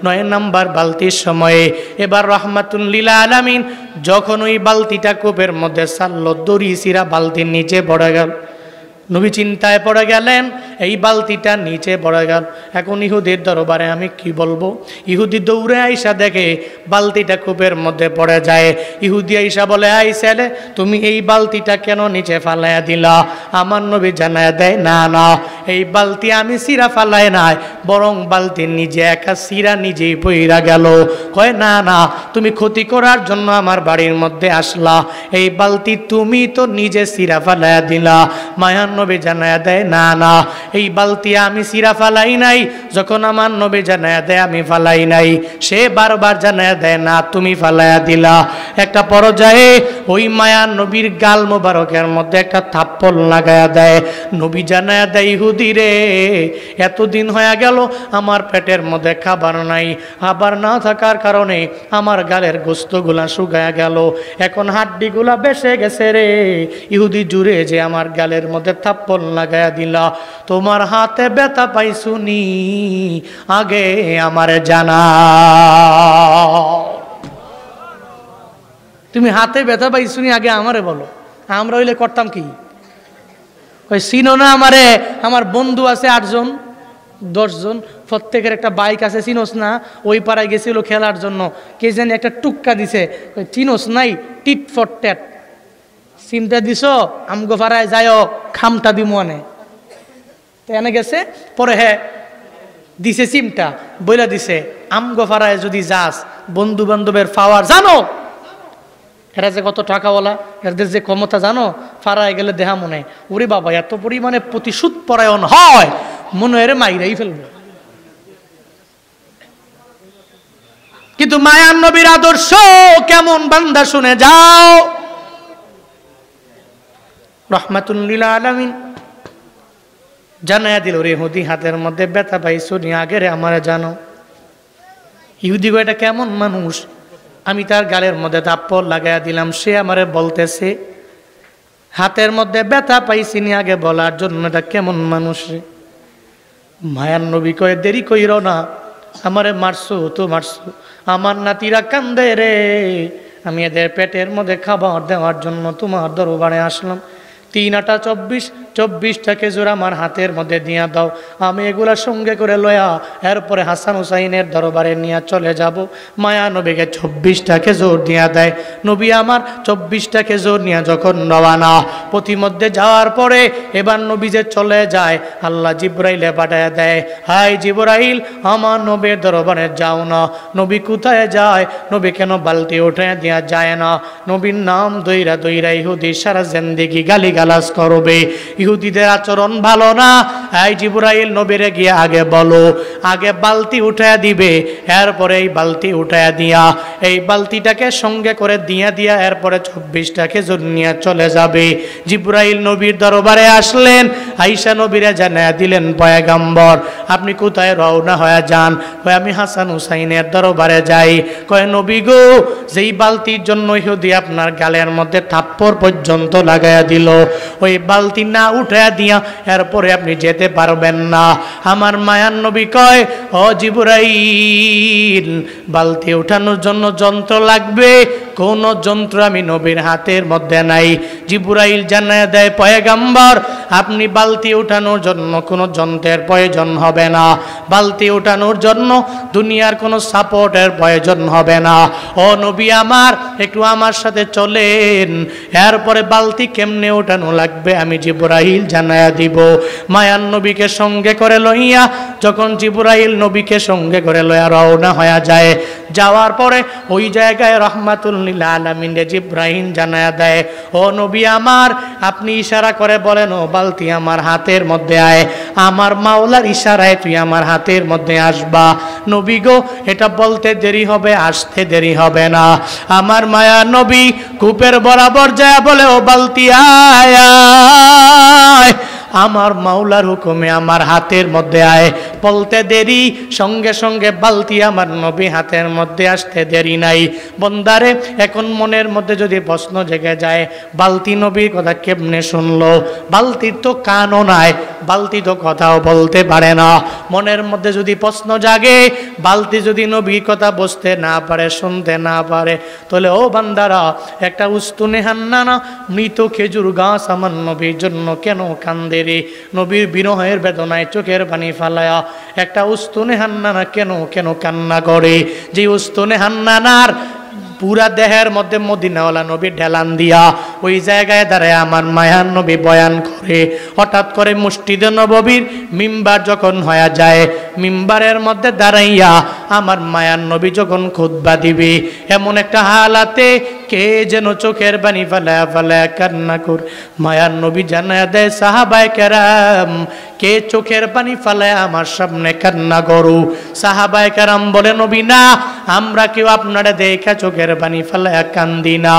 9 নম্বর বালতির সময়ে এবার রহমাতুল লিল আলামিন যখন ওই বালতিটা কূপের মধ্যে ছাড়ল, দড়ি সিরা বালতির নিচে পড়ে গেল। নবী চিন্তায় পড়ে গেলেন, এই বালতিটা নিচে পড়ে গেল, এখন ইহুদির দরবারে আমি কি বলবো? ইহুদি দৌড়ে আইসা দেখে বালতিটা কূপের মধ্যে পড়ে যায়। ইহুদি আইসা বলে, আই ছেলে তুমি এই বালতিটা কেন নিচে ফালাইয়া দিলা? আমার নবী জানায় দেয়, না না এই বালতি আমি সিরা ফালাই নাই, বরং বালতির নিজে একা সিরা নিজেই পইরা গেল। কয় না না তুমি ক্ষতি করার জন্য আমার বাড়ির মধ্যে আসলা, এই বালতি তুমি তো নিজে সিরা ফালাইয়া দিলা। মায়ান নবী জানায়া দেয়, না না এই বালতি আমি সিরা ফালাই নাই। যখন আমার নবী জানায়া দেয় আমি ফালাই নাই, সে বারবার জানায়া দেয়, না তুমি ফালাইয়া দিলা। একটা পর্যায়ে ওই মায়ান নবীর গাল মোবারকের মধ্যে একটা থাপ্পড় লাগায়া দেয়। নবী জানায়া দেয়, ইহুদি রে এতদিন হয়ে গেল আমার পেটের মধ্যে খাবার নাই, খাবার না থাকার কারণে আমার গালের গোস্তগুলা শুকায়া গেল, এখন হাড্ডিগুলা বেসে গেছে রে। ইহুদি জুড়ে যে আমার গালের মধ্যে থাপ্পড় লাগায়া দিলা, তোমার হাতে ব্যথা পাইছুনি আগে আমার জানা। তুমি হাতে ব্যথা পাইছুনি আগে আমারে বলো, আমরা হইলে করতাম কি? ওই চিনো না আমারে? আমার বন্ধু আছে 8 জন 10 জন, প্রত্যেকের একটা বাইক আছে, চিনোস না? ওই পাড়ায় গেছিল খেলার জন্য, কে জানি একটা টুক্কা দিছে, চিনোস নাই? টিট ফর ট্যাট, সিমটা দিছ আমগো পাড়ায় যাইও খামটা দিমনে, তো এনে গেছে। পরে হ্যাঁ দিছে সিমটা, বইলা দিছে আমগো পাড়ায় যদি যাস বন্ধু বান্ধবের পাওয়ার জানো, এরা যে কত টাকাওয়ালা, এদের যে ক্ষমতা জানো, পাড়ায় গেলে দেহা মনে ওরে বাবা এত পরিমাণে প্রতিশোধ পরায়ণ হয়, মনে এর মাইরাই ফেলবে। কিন্তু মায়ান নবীর আদর্শ কেমন বান্দা শুনে যাও। রহমাতুল লিল আলামিন জানায়া দিল, রে ইহুদি হাতের মধ্যে ব্যথা পাইছো নি আগে রে আমারে জানো। ইহুদি গো এটা কেমন মানুষ? আমি তার গালের মধ্যে থাপ্পড় লাগাইয়া দিলাম, সে আমারে বলতেছে হাতের মধ্যে ব্যথা পাইছি নি আগে বলার জন্য, এটা কেমন মানুষ রে? মায়ান নবী কয়ে দেরি কইর না, আমারে মারছো তো মারছো, আমার নাতিরা কান্দে রে, আমি এদের পেটের মধ্যে খাবার দেওয়ার জন্য তোমার দরবারে আসলাম। 3 আটা 24টা খেজুর আমার হাতের মধ্যে দিয়া দাও, আমি এগুলা সঙ্গে করে লয়া এরপরে হাসান হুসাইনের দরবারে নিয়ে চলে যাব। মায়া নবীকে 24টা খেজুর দিয়া দেয়। নবী আমার 24টা খেজুর নিয়ে যখন রওয়ানা, প্রতিমধ্যে যাওয়ার পরে এবার নবী যে চলে যায়, আল্লাহ জিবরাইলে পাঠায় দেয়, হাই জিবরাইল, আমার নবীর দরবারে যাও না। নবী কোথায় যায়? নবী কেন বালতি উঠে দিয়া যায় না? নবীর নাম দইরা দইরা ইহুদি সারা জিন্দেগি গালি গালাজ করবে, ইহুদিদের আচরণ ভালো না। এই জিবরাইল নবীরে গিয়ে আগে বলো, আগে বালতি উঠায়া দিবে, এরপরে এই বালতি উঠায়া দিয়া এই বালতিটাকে সঙ্গে করে দিয়া এরপরে 24টা খেজুর নিয়ে চলে যাবে। জিবরাইল নবীর দরবারে আসলেন, আয়েশা নবীরে জানায়া দিলেন, পয়গম্বর আপনি কোথায় রওনা হয়ে যান? কয় আমি হাসান হুসাইনের দরবারে যাই। কয় নবী গো, যেই বালতির জন্য ইহুদি আপনার গালের মধ্যে থাপ্পড় পর্যন্ত লাগায়া দিল, ওই বালতি না উঠায়া দিয়া এরপরে আপনি যেতে পারবেন না। আমার মায়ার নবী কয়, ও জিবরাইল, বালতি উঠানোর জন্য যন্ত্র লাগবে, কোন যন্ত্র আমি নবীর হাতের মধ্যে নাই। জিবরাইল জানায় দেয়, পয়গম্বর আপনি বালতি উঠানোর জন্য কোনো যন্ত্রের প্রয়োজন হবে না, বালতি উঠানোর জন্য দুনিয়ার কোনো সাপোর্টের প্রয়োজন হবে না। ও নবী আমার, একটু আমার সাথে চলেন, এরপরে বালতি কেমনে উঠানো লাগবে আমি জিবরাইল জানায়া দিব। মায়ান নবীকে সঙ্গে করে লইয়া যখন জিবরাইল নবীকে সঙ্গে করে লইয়া রওনা হয়ে যায়, যাওয়ার পরে ওই জায়গায় রহমাতুল লিল আলামিন জিবরাইল জানায়া দেয়, ও নবী আমার, আপনি ইশারা করে বলেন, ও বালতি আমার হাতের মধ্যে আয়, আমার মাওলার ইশারায় তুই আমার হাতের মধ্যে আসবা। নবী গো, এটা বলতে দেরি হবে, আসতে দেরি হবে না। আমার মায়া নবী কূপের বরাবর যায় বলে, ও বালতি আয় আয়, আমার মাওলার হুকুমে আমার হাতের মধ্যে আয়। বলতে দেরি, সঙ্গে সঙ্গে বালতি আমার নবী হাতের মধ্যে আসতে দেরি নাই। বন্দারে, এখন মনের মধ্যে যদি প্রশ্ন জেগে যায়, বালতি নবীর কথা কেমনে শুনলো? বালতির তো কানও নাই, বালতি তো কথাও বলতে পারে না। মনের মধ্যে যদি প্রশ্ন জাগে, বালতি যদি নবীর কথা বুঝতে না পারে, শুনতে না পারে, তাহলে ও বান্দারা, একটা উস্তুনে হান্নানা মৃত খেজুর গাছ আমার নবীর জন্য কেন কান্দে রে? নবীর বিরহের বেদনায় চোখের পানি ফালায়া একটা উস্তুনে হান্নানা কেন কেন কান্না করে? যে উস্তুনে হান্নানার পুরা দেহের মধ্যে মদিনাওয়ালা নবী ঢেলান দিয়া ওই জায়গায় দাঁড়ায় আমার মায়ার নবী বয়ান করে। হঠাৎ করে মসজিদে নববীর মিম্বার যখন হয়ে যায়, মিম্বারের মধ্যে দাঁড়াইয়া আমার মায়ার নবী যখন খুতবা দিবে, এমন একটা হালাতে কে যেন চোখের পানি ফালায়া ফালায়া কান্না কর। মায়ার নবী জানায়া দেয়, সাহাবায়ে কেরাম, কে চোখের পানি ফালায়া আমার সামনে কান্না করু? সাহাবায়ে কেরাম বলে, নবী না, আমরা কেউ আপনারা দেখা চোখের পানি ফালায়া কান্দি না।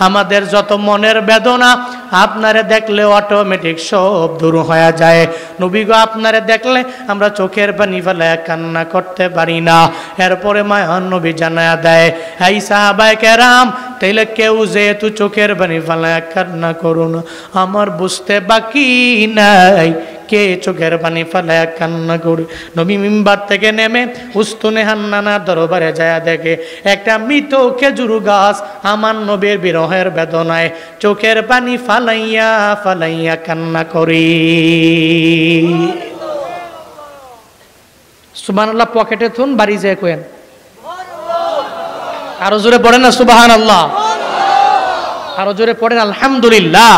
আমাদের যত মনের বেদনা আপনারে দেখলে অটোমেটিক সব দূর হয়ে যায়। নবী গো, আপনারে দেখলে আমরা চোখের পানি ফালায়া কান্না করতে পারি না। এরপরে মায়ার নবী জানায়া দেয়, এই সাহাবায়ে কেরাম, তাইলে কেউ যেহেতু চোখের পানি ফালায়া কান্না করুন, আমার বুঝতে বাকি নাই কে চোখের পানি ফালায়া কান্না করে। নবী মিম্বার থেকে নেমে উস্তুনে হান্নানার দরবারে যায়, দেখে একটা মৃত খেজুর গাছ আমার নবীর বিরহের বেদনায় চোখের পানি ফালাইয়া ফালাইয়া কান্না করে। সুবহানাল্লাহ পকেটে থুন, বাড়ি যায় কোয়েন, আরো জোরে পড়েন না সুবহানাল্লাহ, আরো জোরে পড়েন আলহামদুলিল্লাহ,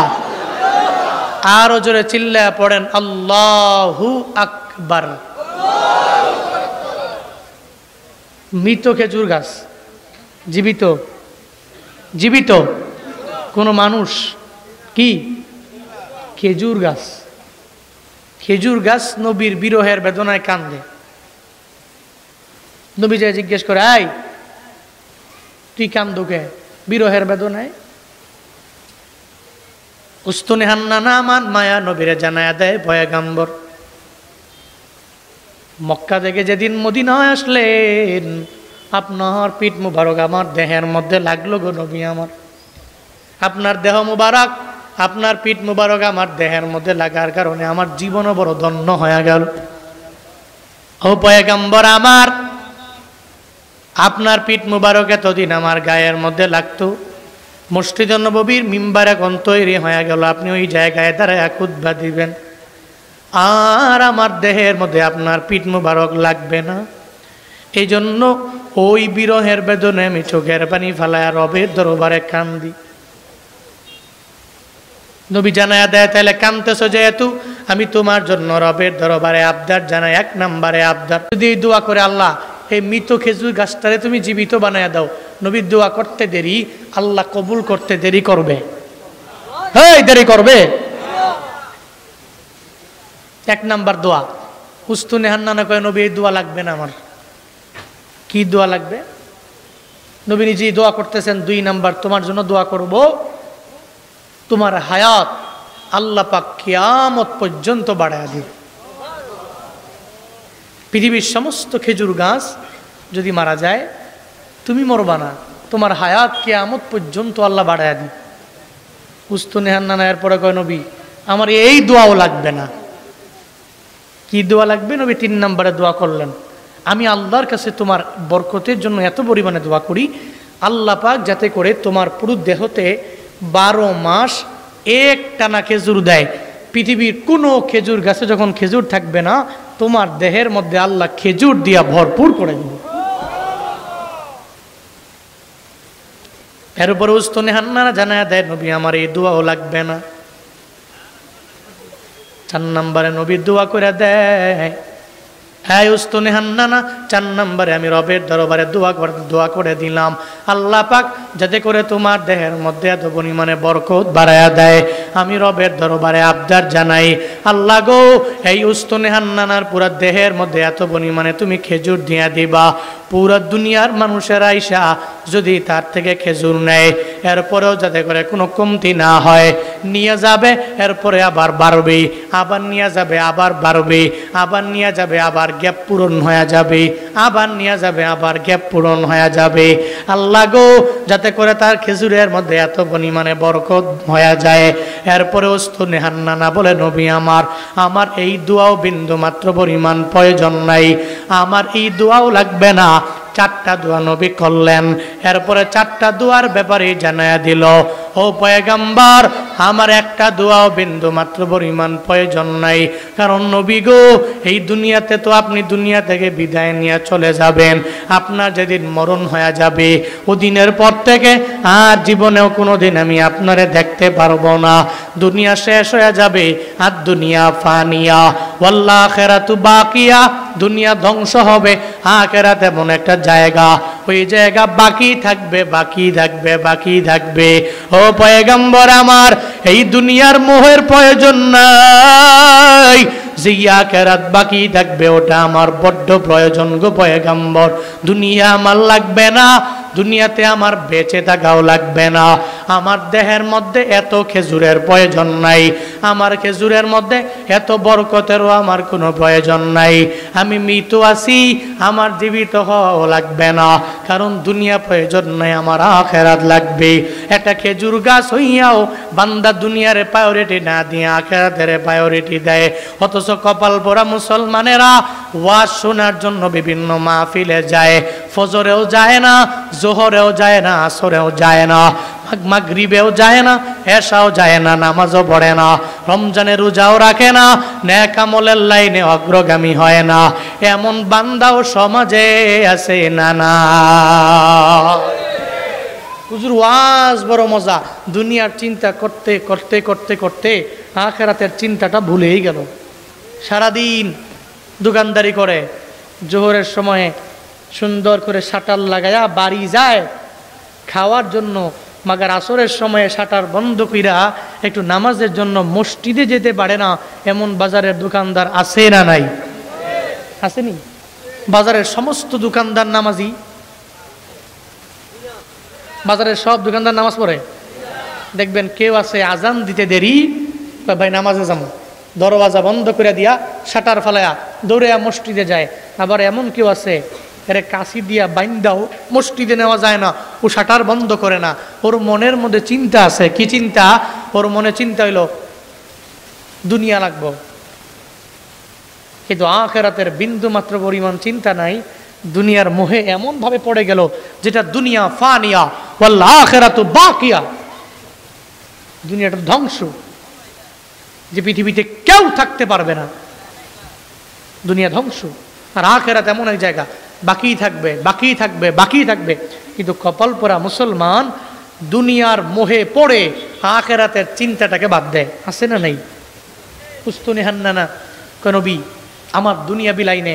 আরো জোরে চিল্লায়া পড়েন আল্লাহু আকবার। মৃত খেজুর গাছ, জীবিত? জীবিত কোন মানুষ? কি খেজুর গাছ? খেজুর গাছ নবীর বিরহের বেদনায় কান্দে। নবী যায় জিজ্ঞেস করে, আই তুই কান্দো কে বিরহের বেদনায়? উস্তুনে হান্নানা আমার মায়া নবীরে জানায়া দেয়, পয়গম্বর মক্কা থেকে যেদিন মদিনায় আসলেন, আপনার পিঠ মুবারক আমার দেহের মধ্যে লাগলো গো নবী আমার। আপনার দেহ মুবারক, আপনার পিঠ মুবারক আমার দেহের মধ্যে লাগার কারণে আমার জীবনও বড় ধন্য হয়ে গেল। ও পয়গম্বর আমার, আপনার পিঠ মুবারক এতদিন আমার গায়ের মধ্যে লাগতো, মসজিদে নববীর মিম্বার এখন তৈরি হয়ে গেল, আপনি ওই জায়গায় দাঁড়ায় খুতবা দিবেন, আর আমার দেহের মধ্যে আপনার পিঠ মুবারক লাগবে না। এই জন্য ওই বিরহের বেদনে আমি চোখের পানি ফালায় রবের দরবারে কান্দি। নবী জানায়া দেয়, তাহলে কানতেছো যেহেতু, আমি তোমার জন্য রবের দরবারে আবদার জানাই। 1 নম্বরে আবদার, যদি দোয়া করে আল্লাহ এই মৃত খেজুর গাছটারে তুমি জীবিত বানায়া দাও, নবীর দোয়া করতে দেরি, আল্লাহ কবুল করতে দেরি করবে? দেরি করবে? 1 নাম্বার দোয়া। উস্তুনে হান্নানা কয়, নবী এই দোয়া লাগবে না আমার। কি দোয়া লাগবে? নবী নিজেই দোয়া করতেছেন। 2 নাম্বার, তোমার জন্য দোয়া করব, তোমার হায়াত আল্লাহ পাক কিয়ামত পর্যন্ত বাড়ায়া দিবে। পৃথিবীর সমস্ত খেজুর গাছ যদি মারা যায়, তুমি মরবা না, তোমার হায়াত কিয়ামত পর্যন্ত আল্লাহ বাড়ায়া দিবে। উস্তুনে হান্নানা এরপরে কয়, নবী আমার এই দোয়াও লাগবে না। কি দোয়া লাগবে? নবী 3 নম্বরে দোয়া করলেন, আমি আল্লাহর কাছে তোমার বরকতের জন্য এত পরিমাণে দোয়া করি, আল্লাহ পাক যাতে করে তোমার পুরো দেহতে 12 মাস একটানা খেজুর দেয়। পৃথিবীর কোনো খেজুর গাছে যখন খেজুর থাকবে না, তোমার দেহের মধ্যে আল্লাহ খেজুর দিয়া ভরপুর করে দিবে। এর উপরে উস্তুনে হান্নানা জানায়া দেয়, নবী আমার এই দোয়াও লাগবে না। 4 নম্বরে নবী দোয়া করে দেয়, হ্যাঁ উস্তুনে হান্নানা, 4 নম্বরে আমি রবের দরবারে দোয়া করে দিলাম, আল্লাহ পাক যাতে করে তোমার দেহের মধ্যে এত পরিমাণে বরকত বাড়ায়া দেয়। আমি রবের দরবারে আবদার জানাই, আল্লাহ গো এই উস্তুনে হান্নানার পুরা দেহের মধ্যে এত পরিমাণে তুমি খেজুর দিয়া দিবা, পুরা দুনিয়ার মানুষের আইসা যদি তার থেকে খেজুর নেয়, এরপরেও যাতে করে কোনো কমতি না হয়, নিয়ে যাবে, এরপরে আবার বাড়বে, আবার নিয়ে যাবে, আবার বাড়বে, আবার নিয়ে যাবে, আবার গ্যাপ পূরণ হয়ে যাবে, আবার নিয়ে যাবে, আবার গ্যাপ পূরণ হয়ে যাবে। আল্লাহ গো যাতে করে তার খেজুরের মধ্যে এত পরিমাণে বরকত হয়ে যায়। এরপরে উস্তুনে হান্নানা বলে, নবী আমার এই দোয়াও বিন্দু মাত্র পরিমাণ প্রয়োজন নাই, আমার এই দোয়াও লাগবে না। 4টা দোয়া নবী করলেন। এরপরে 4টা দোয়ার ব্যাপারে জানায়া দিল, ও পয়গম্বর আমার একটা দোয়াও বিন্দু মাত্র পরিমাণ প্রয়োজন নাই, কারণ নবী গো এই দুনিয়াতে তো আপনি দুনিয়া থেকে বিদায় নিয়ে চলে যাবেন, আপনার যেদিন মরণ হয়ে যাবে ওদিনের পর থেকে আর জীবনেও কোনোদিন আমি আপনারে দেখতে পারবো না, দুনিয়া শেষ হয়ে যাবে। আর দুনিয়া ফানিয়া ওয়াল আখিরাতু বাকিয়া, দুনিয়া ধ্বংস হবে, আখিরাত এমন একটা জায়গা, ওই জায়গা বাকি থাকবে, বাকি থাকবে, বাকি থাকবে। ও পয়গম্বর আমার এই দুনিয়ার মোহের প্রয়োজন নাই, যে আখিরাত বাকি থাকবে ওটা আমার বড্ড প্রয়োজন গো পয়গম্বর। দুনিয়া আমার লাগবে না, দুনিয়াতে আমার বেঁচে থাকাও লাগবে না, আমার দেহের মধ্যে এত খেজুরের প্রয়োজন নাই, আমার খেজুরের মধ্যে এত বরকতেরও আমার কোনো প্রয়োজন নাই। আমি মৃত আছি, আমার জীবিত হওয়াও লাগবে না, কারণ দুনিয়া প্রয়োজন নাই, আমার আখিরাত লাগবে। একটা খেজুর গাছ হইয়াও বান্দা দুনিয়ার প্রায়োরিটি না দিয়ে আখিরাতের প্রায়োরিটি দেয়। অথচ কপাল পোড়া মুসলমানেরা ওয়াজ শোনার জন্য বিভিন্ন মাহফিলে যায়, ফজরেও যায় না, জোহরেও যায় না, আসরেও যায় না, মাগরিবেও যায় না, এশাও যায় না, নামাজও পড়ে না, রমজানের রোজাও রাখে না, নেক আমলের লাইনে অগ্রগামী হয় না, এমন বান্দাও সমাজে আছে না? না হুজুর ওয়াজ বড় মজা, দুনিয়ার চিন্তা করতে করতে করতে করতে আখিরাতের চিন্তাটা ভুলেই গেল। সারাদিন দোকানদারি করে, জোহরের সময়ে সুন্দর করে শাটার লাগায়া বাড়ি যায় খাওয়ার জন্য, মাগার আসরের সময়ে শাটার বন্ধ কইরা একটু নামাজের জন্য মসজিদে যেতে পারে না, এমন বাজারের দোকানদার আছে না নাই? আসেনি? বাজারের সমস্ত দোকানদার নামাজি, বাজারের সব দোকানদার নামাজ পড়ে? দেখবেন কেউ আছে আজান দিতে দেরি, ভাই নামাজে যাবো, দরওয়াজা বন্ধ করে দিয়া শাটার ফালায়া দৌড়ে মসজিদে যায়। আবার এমন কেউ আছে এরে কাশি দিয়া বাইন্দাও মসজিদে নেওয়া যায় না, ও শাটার বন্ধ করে না, ওর মনের মধ্যে চিন্তা আছে। কি চিন্তা? ওর মনে চিন্তা হইল দুনিয়া লাগবো, কিন্তু আখিরাতের বিন্দু মাত্র পরিমাণ চিন্তা নাই। দুনিয়ার মোহে এমন ভাবে পড়ে গেল যেটা দুনিয়া ফানিয়া ওয়াল আখিরাতু বাকিয়া, দুনিয়াটা ধ্বংস, যে পৃথিবীতে কেউ থাকতে পারবে না, দুনিয়া ধ্বংস। আর আখিরাত এমন এক জায়গা বাকি থাকবে, বাকি থাকবে, বাকি থাকবে। কিন্তু কপাল পোড়া মুসলমান দুনিয়ার মোহে পড়ে আখিরাতের চিন্তাটাকে বাদ দেয়। আছে না নাই? পুস্তুনি হান্নানা নবী আমার দুনিয়া বিলাইনে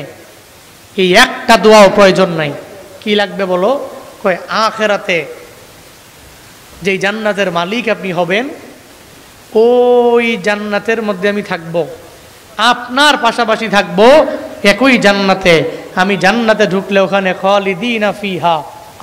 এই একটা দোয়াও প্রয়োজন নাই। কি লাগবে বলো? কয় আখিরাতে যেই জান্নাতের মালিক আপনি হবেন, ওই জান্নাতের মধ্যে আমি থাকব, আপনার পাশাপাশি থাকব একই জান্নাতে। আমি জান্নাতে ঢুকলে ওখানে খালিদিনা ফিহা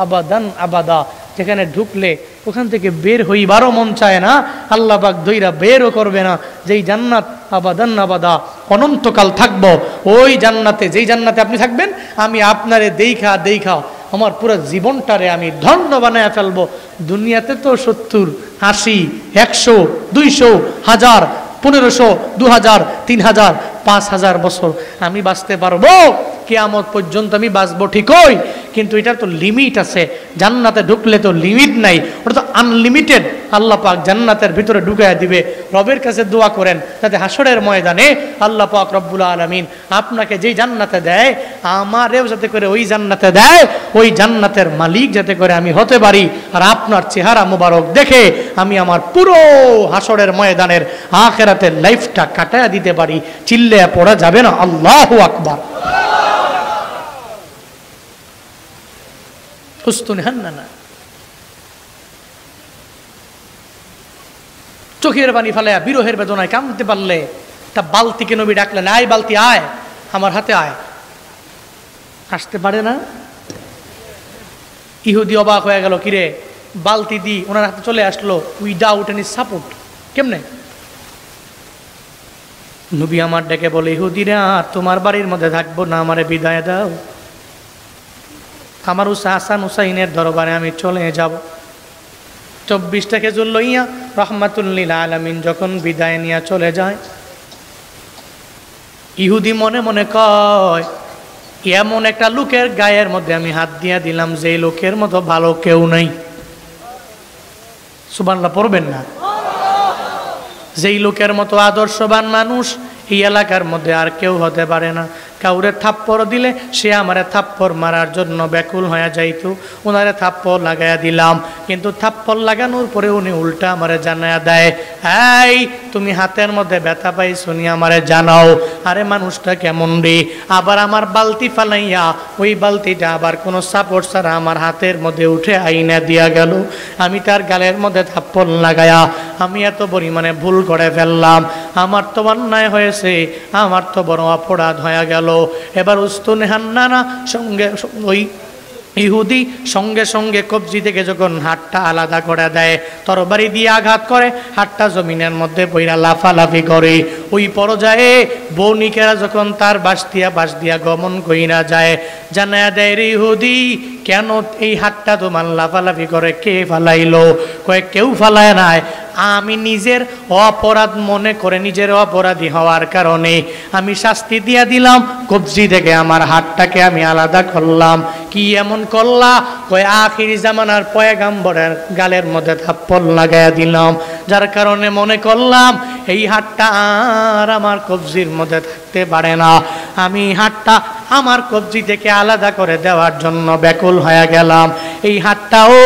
আবাদান আবাদা, যেখানে ঢুকলে ওখান থেকে বের হইবারও মন চায় না, আল্লাহ পাক দইরা বেরও করবে না। যেই জান্নাত আবাদান আবাদা, অনন্তকাল থাকবো ওই জান্নাতে। যেই জান্নাতে আপনি থাকবেন, আমি আপনারে দেইখা দেইখা আমার পুরো জীবনটারে আমি ধন্য বানায় ফেলবো। দুনিয়াতে তো 70, 80, 100, 200, 1000, 1500, 2000, 3000, 5000 বছর আমি বাঁচতে পারবো। কিয়ামত পর্যন্ত আমি বাঁচবো ঠিকই, কিন্তু এটার তো লিমিট আছে। জান্নাতে ঢুকলে তো লিমিট নাই, ওটা তো আনলিমিটেড। আল্লাহ পাক জান্নাতের ভিতরে ঢুকাইয়া দিবে। রবের কাছে দোয়া করেন যাতে হাসরের ময়দানে আল্লাহ পাক রব্বুল আলামিন আপনাকে যেই জান্নাতে দেয়, আমারেও যাতে করে ওই জান্নাতে দেয়, ওই জান্নাতের মালিক যাতে করে আমি হতে পারি। আর আপনার চেহারা মোবারক দেখে আমি আমার পুরো হাসরের ময়দানের আখিরাতের লাইফটা কাটায়া দিতে পারি। চিল্লে পড়া যাবে না আল্লাহু আকবার। চোখের পানি ফেলায়া বিরহের বেদনায় কাঁদতে পারলে তা বালতিকে নবী ডাকলেন, আয় বালতি আয়, আমার হাতে আয়। আসতে পারে না। ইহুদি অবাক হয়ে গেল, কিরে বালতি দি ওনার হাতে চলে আসলো উইদাউট এনি সাপোর্ট, কেমনে? নবী আমার ডেকে বলে, ইহুদিরা তোমার বাড়ির মধ্যে থাকবো না, আমারে বিদায় দাও। আমার হাসান হুসাইনের দরবারে আমি চলে যাব। 24টা খেজুর লইয়া রহমাতুল্লিল আলামিন যখন বিদায় নিয়ে চলে যায়, ইহুদি মনে মনে কয়, এমন একটা লোকের গায়ের মধ্যে আমি হাত দিয়া দিলাম যে লোকের মতো ভালো কেউ নাই। সুবহানাল্লাহ পড়বেন না? যেই লোকের মতো আদর্শবান মানুষ এই এলাকার মধ্যে আর কেউ হতে পারে না। কাউরে থাপ্পড় দিলে সে আমারে থাপ্পড় মারার জন্য ব্যাকুল হয়ে যাইতো, ওনারে থাপ্পড় লাগাইয়া দিলাম। কিন্তু থাপ্পড় লাগানোর পরে উনি উল্টা আমারে জানাইয়া দেয়, এই তুমি হাতের মধ্যে ব্যথা পাইছো নি আমারে জানাও। আরে মানুষটা কেমন রে, আবার আমার বালতি ফালাইয়া ওই বালতিটা আবার কোনো সাপোর্ট ছাড়া আমার হাতের মধ্যে উঠে আইনা দিয়া গেল। আমি তার গালের মধ্যে থাপ্পড় লাগায়া আমি এত পরিমাণে ভুল করে ফেললাম, আমার তো অন্যায় হয়েছে, আমার তো বড় অপরাধ হয়ে গেল। এবার উস্তুনে হান্নানা সঙ্গে ওই ইহুদি সঙ্গে সঙ্গে কবজি থেকে যখন হাতটা আলাদা করে দেয়, তরবারি দিয়ে আঘাত করে, হাতটা জমিনের মধ্যে পইরা লাফালাফি করে। ওই পর্যায়ে বণিকেরা যখন তার বাস দিয়া গমন কইরা যায়, জানায়া দেয়, রে ইহুদি কেন এই হাতটা তোমার লাফালাফি করে, কে ফালাইলো? কয়ে কেউ ফালায় নাই, আমি নিজের অপরাধ মনে করে নিজের অপরাধী হওয়ার কারণে আমি শাস্তি দিয়া দিলাম, কবজি থেকে আমার হাতটাকে আমি আলাদা করলাম। কি এমন করলা? কয় আখিরি জামানার পয়গাম্বরের গালের মধ্যে থাপ্পড় লাগাইয়া দিলাম, যার কারণে মনে করলাম এই হাতটা আর আমার কবজির মধ্যে থাকতে পারে না। আমি হাতটা আমার কবজি থেকে আলাদা করে দেওয়ার জন্য ব্যাকুল হয়ে গেলাম। এই হাতটাও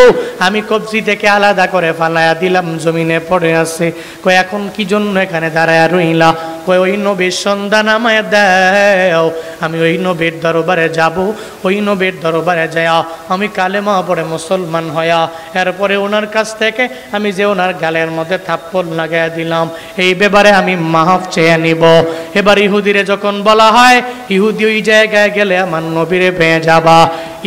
আমি কবজি থেকে আলাদা করে ফালাইয়া দিলাম, জমিনে পড়ে আছে। কয় এখন কি জন্য এখানে দাঁড়ায়া রইলা? কয় ওই নবীর সন্ধান আমায় দাও, আমি ওই নবীর দরবারে যাব। ওই নবীর দরবারে যায়া আমি কালেমা পড়ে মুসলমান হয়া এরপরে ওনার কাছ থেকে আমি যে ওনার গালের মধ্যে থাপ্পড় লাগাইয়া দিলাম, এই ব্যাপারে আমি মাফ চেয়ে নিব। এবার ইহুদিরে যখন বলা হয়, ইহুদি ওই জায়গায় গেলে আমার নবীরে পেয়ে যাবা,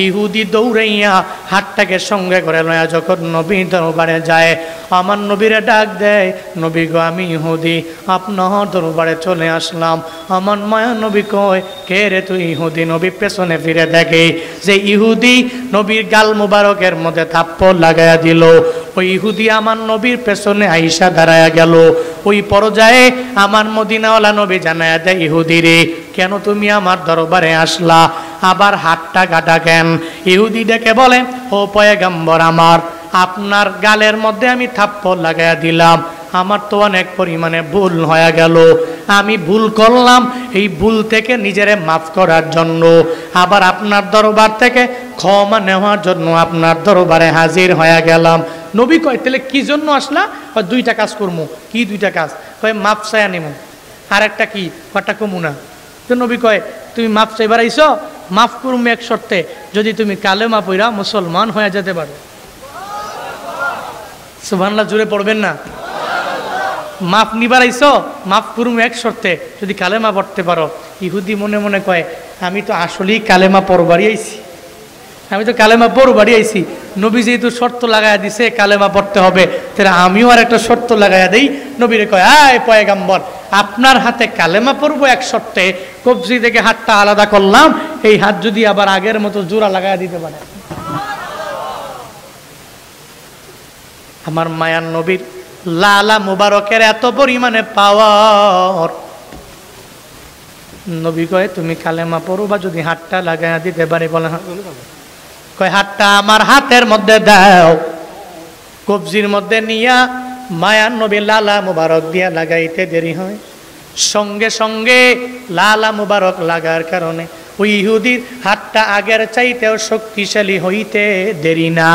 ইহুদি দৌড়াইয়া হাতটাকে সঙ্গে করে লয়া যখন নবীর দরবারে যায়, আমার নবীরে ডাক দেয়, নবী গো আমি ইহুদি, আপনার দরবারে চলে আসলাম। আমার মায়া নবী কয়, কে রে তুই? ইহুদি। নবী পেছনে ফিরে দেখে যে ইহুদি নবীর গাল মুবারকের মধ্যে থাপ্পড় লাগাইয়া দিল। ওই ইহুদি আমার নবীর পেছনে আইসা দাঁড়ায়া গেল। ওই পর্যায়ে আমার মদিনাওয়ালা নবী জানায়া দেয়, ইহুদি রে কেন তুমি আমার দরবারে আসলা? আবার হাতটা কাটা কেন? ইহুদি ডেকে বলে, ও পয়গম্বর আমার, আপনার গালের মধ্যে আমি থাপ্পড় লাগাইয়া দিলাম, আমার তো অনেক পরিমাণে ভুল হয়ে গেল, আমি ভুল করলাম, এই ভুল থেকে নিজেরে মাফ করার জন্য আবার আপনার দরবার থেকে ক্ষমা নেওয়ার জন্য আপনার দরবারে হাজির হয়ে গেলাম। নবী কয়, তাহলে কি জন্য আসলা? দুইটা কাজ করবো। কি দুইটা কাজ? কয় মাফ চাইয়া নেব। আর একটা কি? কটা কমু না। তো নবী কয়, তুমি মাফ চাইবার আইছো, মাফ করুম এক শর্তে, যদি তুমি কালেমা পইরা মুসলমান হয়ে যেতে পারো। সুবহানাল্লাহ, জোরে পড়বেন না? মাফ নিবার আইছো, মাফ করুম এক শর্তে, যদি কালেমা পড়তে পারো। ইহুদি মনে মনে কয়, আমি তো আসলেই কালেমা পড়বারই আইছি, আমি তো কালেমা পড়বারই আইছি, নবী যেহেতু শর্ত লাগাইয়া দিছে কালেমা পড়তে হবে, তাহলে আমিও আর একটা শর্ত লাগাইয়া দেই। নবীরে কয়, আয় পয়গম্বর, আপনার হাতে কালেমা পড়বো এক শর্তে, কবজি থেকে হাতটা আলাদা করলাম, এই হাত যদি আবার আগের মতো জোড়া লাগাইয়া দিতে পারে। আমার মায়ার নবীর লালা মুবারকের এত পরিমাণে পাওয়ার, নবী কয়, তুমি কালেমা পড়বা যদি হাতটা লাগাইয়া দিতে পারে। বলে কয়, হাতটা আমার হাতের মধ্যে দাও। কবজির মধ্যে নিয়া মায়ার নবী লালা মুবারক দিয়া লাগাইতে দেরি হয়, সঙ্গে সঙ্গে লালা মুবারক লাগার কারণে ওই ইহুদির হাতটা আগের চাইতেও শক্তিশালী হইতে দেরি না।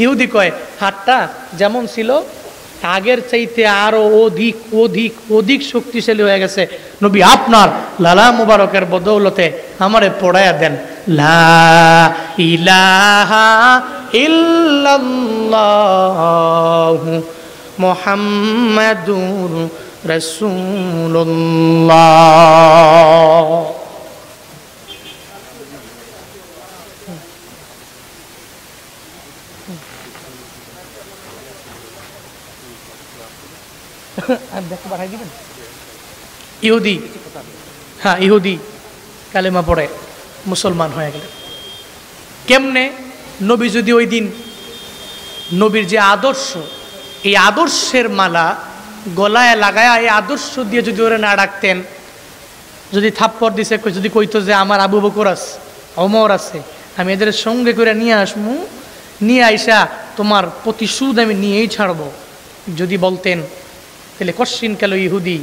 ইহুদি কয়, হাতটা যেমন ছিল আগের চাইতে আরো অধিক অধিক অধিক শক্তিশালী হয়ে গেছে। নবী আপনার লালা মুবারকের বদৌলতে আমারে পড়ায়া দেন, লা ইলাহা ইল্লাল্লাহু মুহাম্মাদুর রাসূলুল্লাহ। ইহুদি, হ্যাঁ ইহুদি কালেমা পড়ে মুসলমান হয়ে গেল। কেমনে? নবী যদি ওই দিন নবীর যে আদর্শ, এই আদর্শের মালা গলায় লাগায়া এই আদর্শ দিয়ে যদি ওরা না ডাকতেন, যদি থাপ্পড় দিছে, যদি কইতো যে আমার আবু বকর আছে, ওমর আছে, আমি এদের সঙ্গে করে নিয়ে আসবো, নিয়ে আইসা তোমার প্রতিশোধ আমি নিয়েই ছাড়বো, যদি বলতেন, তাহলে কশ্চিন কালো ইহুদি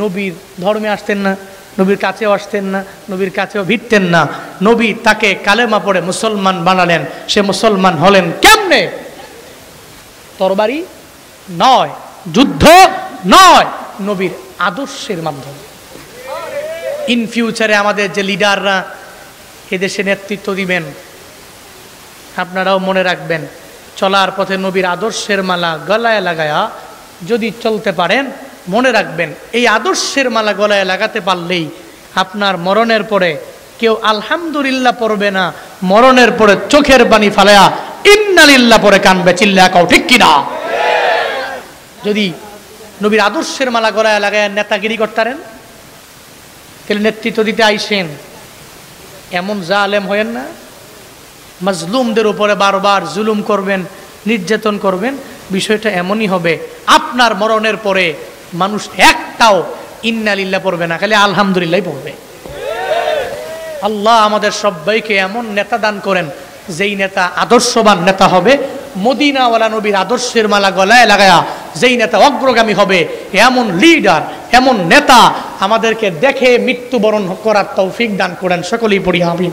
নবীর ধর্মে আসতেন না, নবীর কাছেও আসতেন না, নবীর কাছেও ভিড়তেন না। নবী তাকে কালেমা পড়ে মুসলমান বানালেন। সে মুসলমান হলেন কেমনে? তরবারি নয়, যুদ্ধ নয়, নবীর আদর্শের মাধ্যমে। ইন ফিউচারে আমাদের যে লিডাররা এদেশে নেতৃত্ব দিবেন, আপনারাও মনে রাখবেন, চলার পথে নবীর আদর্শের মালা গলায় লাগায়া যদি চলতে পারেন, মনে রাখবেন এই আদর্শের মালা গলায় লাগাতে পারলেই আপনার মরণের পরে কেউ আলহামদুলিল্লাহ পড়বে না, মরণের পরে চোখের পানি ফালায়া ইন্নালিল্লাহ পরে কানবে, চিল্লা কাও ঠিক কিনা? যদি নবীর আদর্শের মালা গলায় লাগায় নেতাগিরি করতারেন, তাহলে নেতৃত্ব দিতে আইসেন, এমন জালেম হয়েন না, মাজলুমদের উপরে বারবার জুলুম করবেন, নির্যাতন করবেন। বিষয়টা এমনই হবে, আপনার মরণের পরে মানুষ একটাও ইন্নালিল্লাহ পড়বে না, খালি আলহামদুলিল্লাহ পড়বে। আল্লাহ আমাদের সবাইকে এমন নেতা দান করেন, যেই নেতা আদর্শবান নেতা হবে, মদিনাওয়ালা নবীর আদর্শের মালা গলায় লাগায়া যেই নেতা অগ্রগামী হবে, এমন লিডার, এমন নেতা আমাদেরকে দেখে মৃত্যুবরণ করার তৌফিক দান করেন। সকলেই পড়ি আমিন।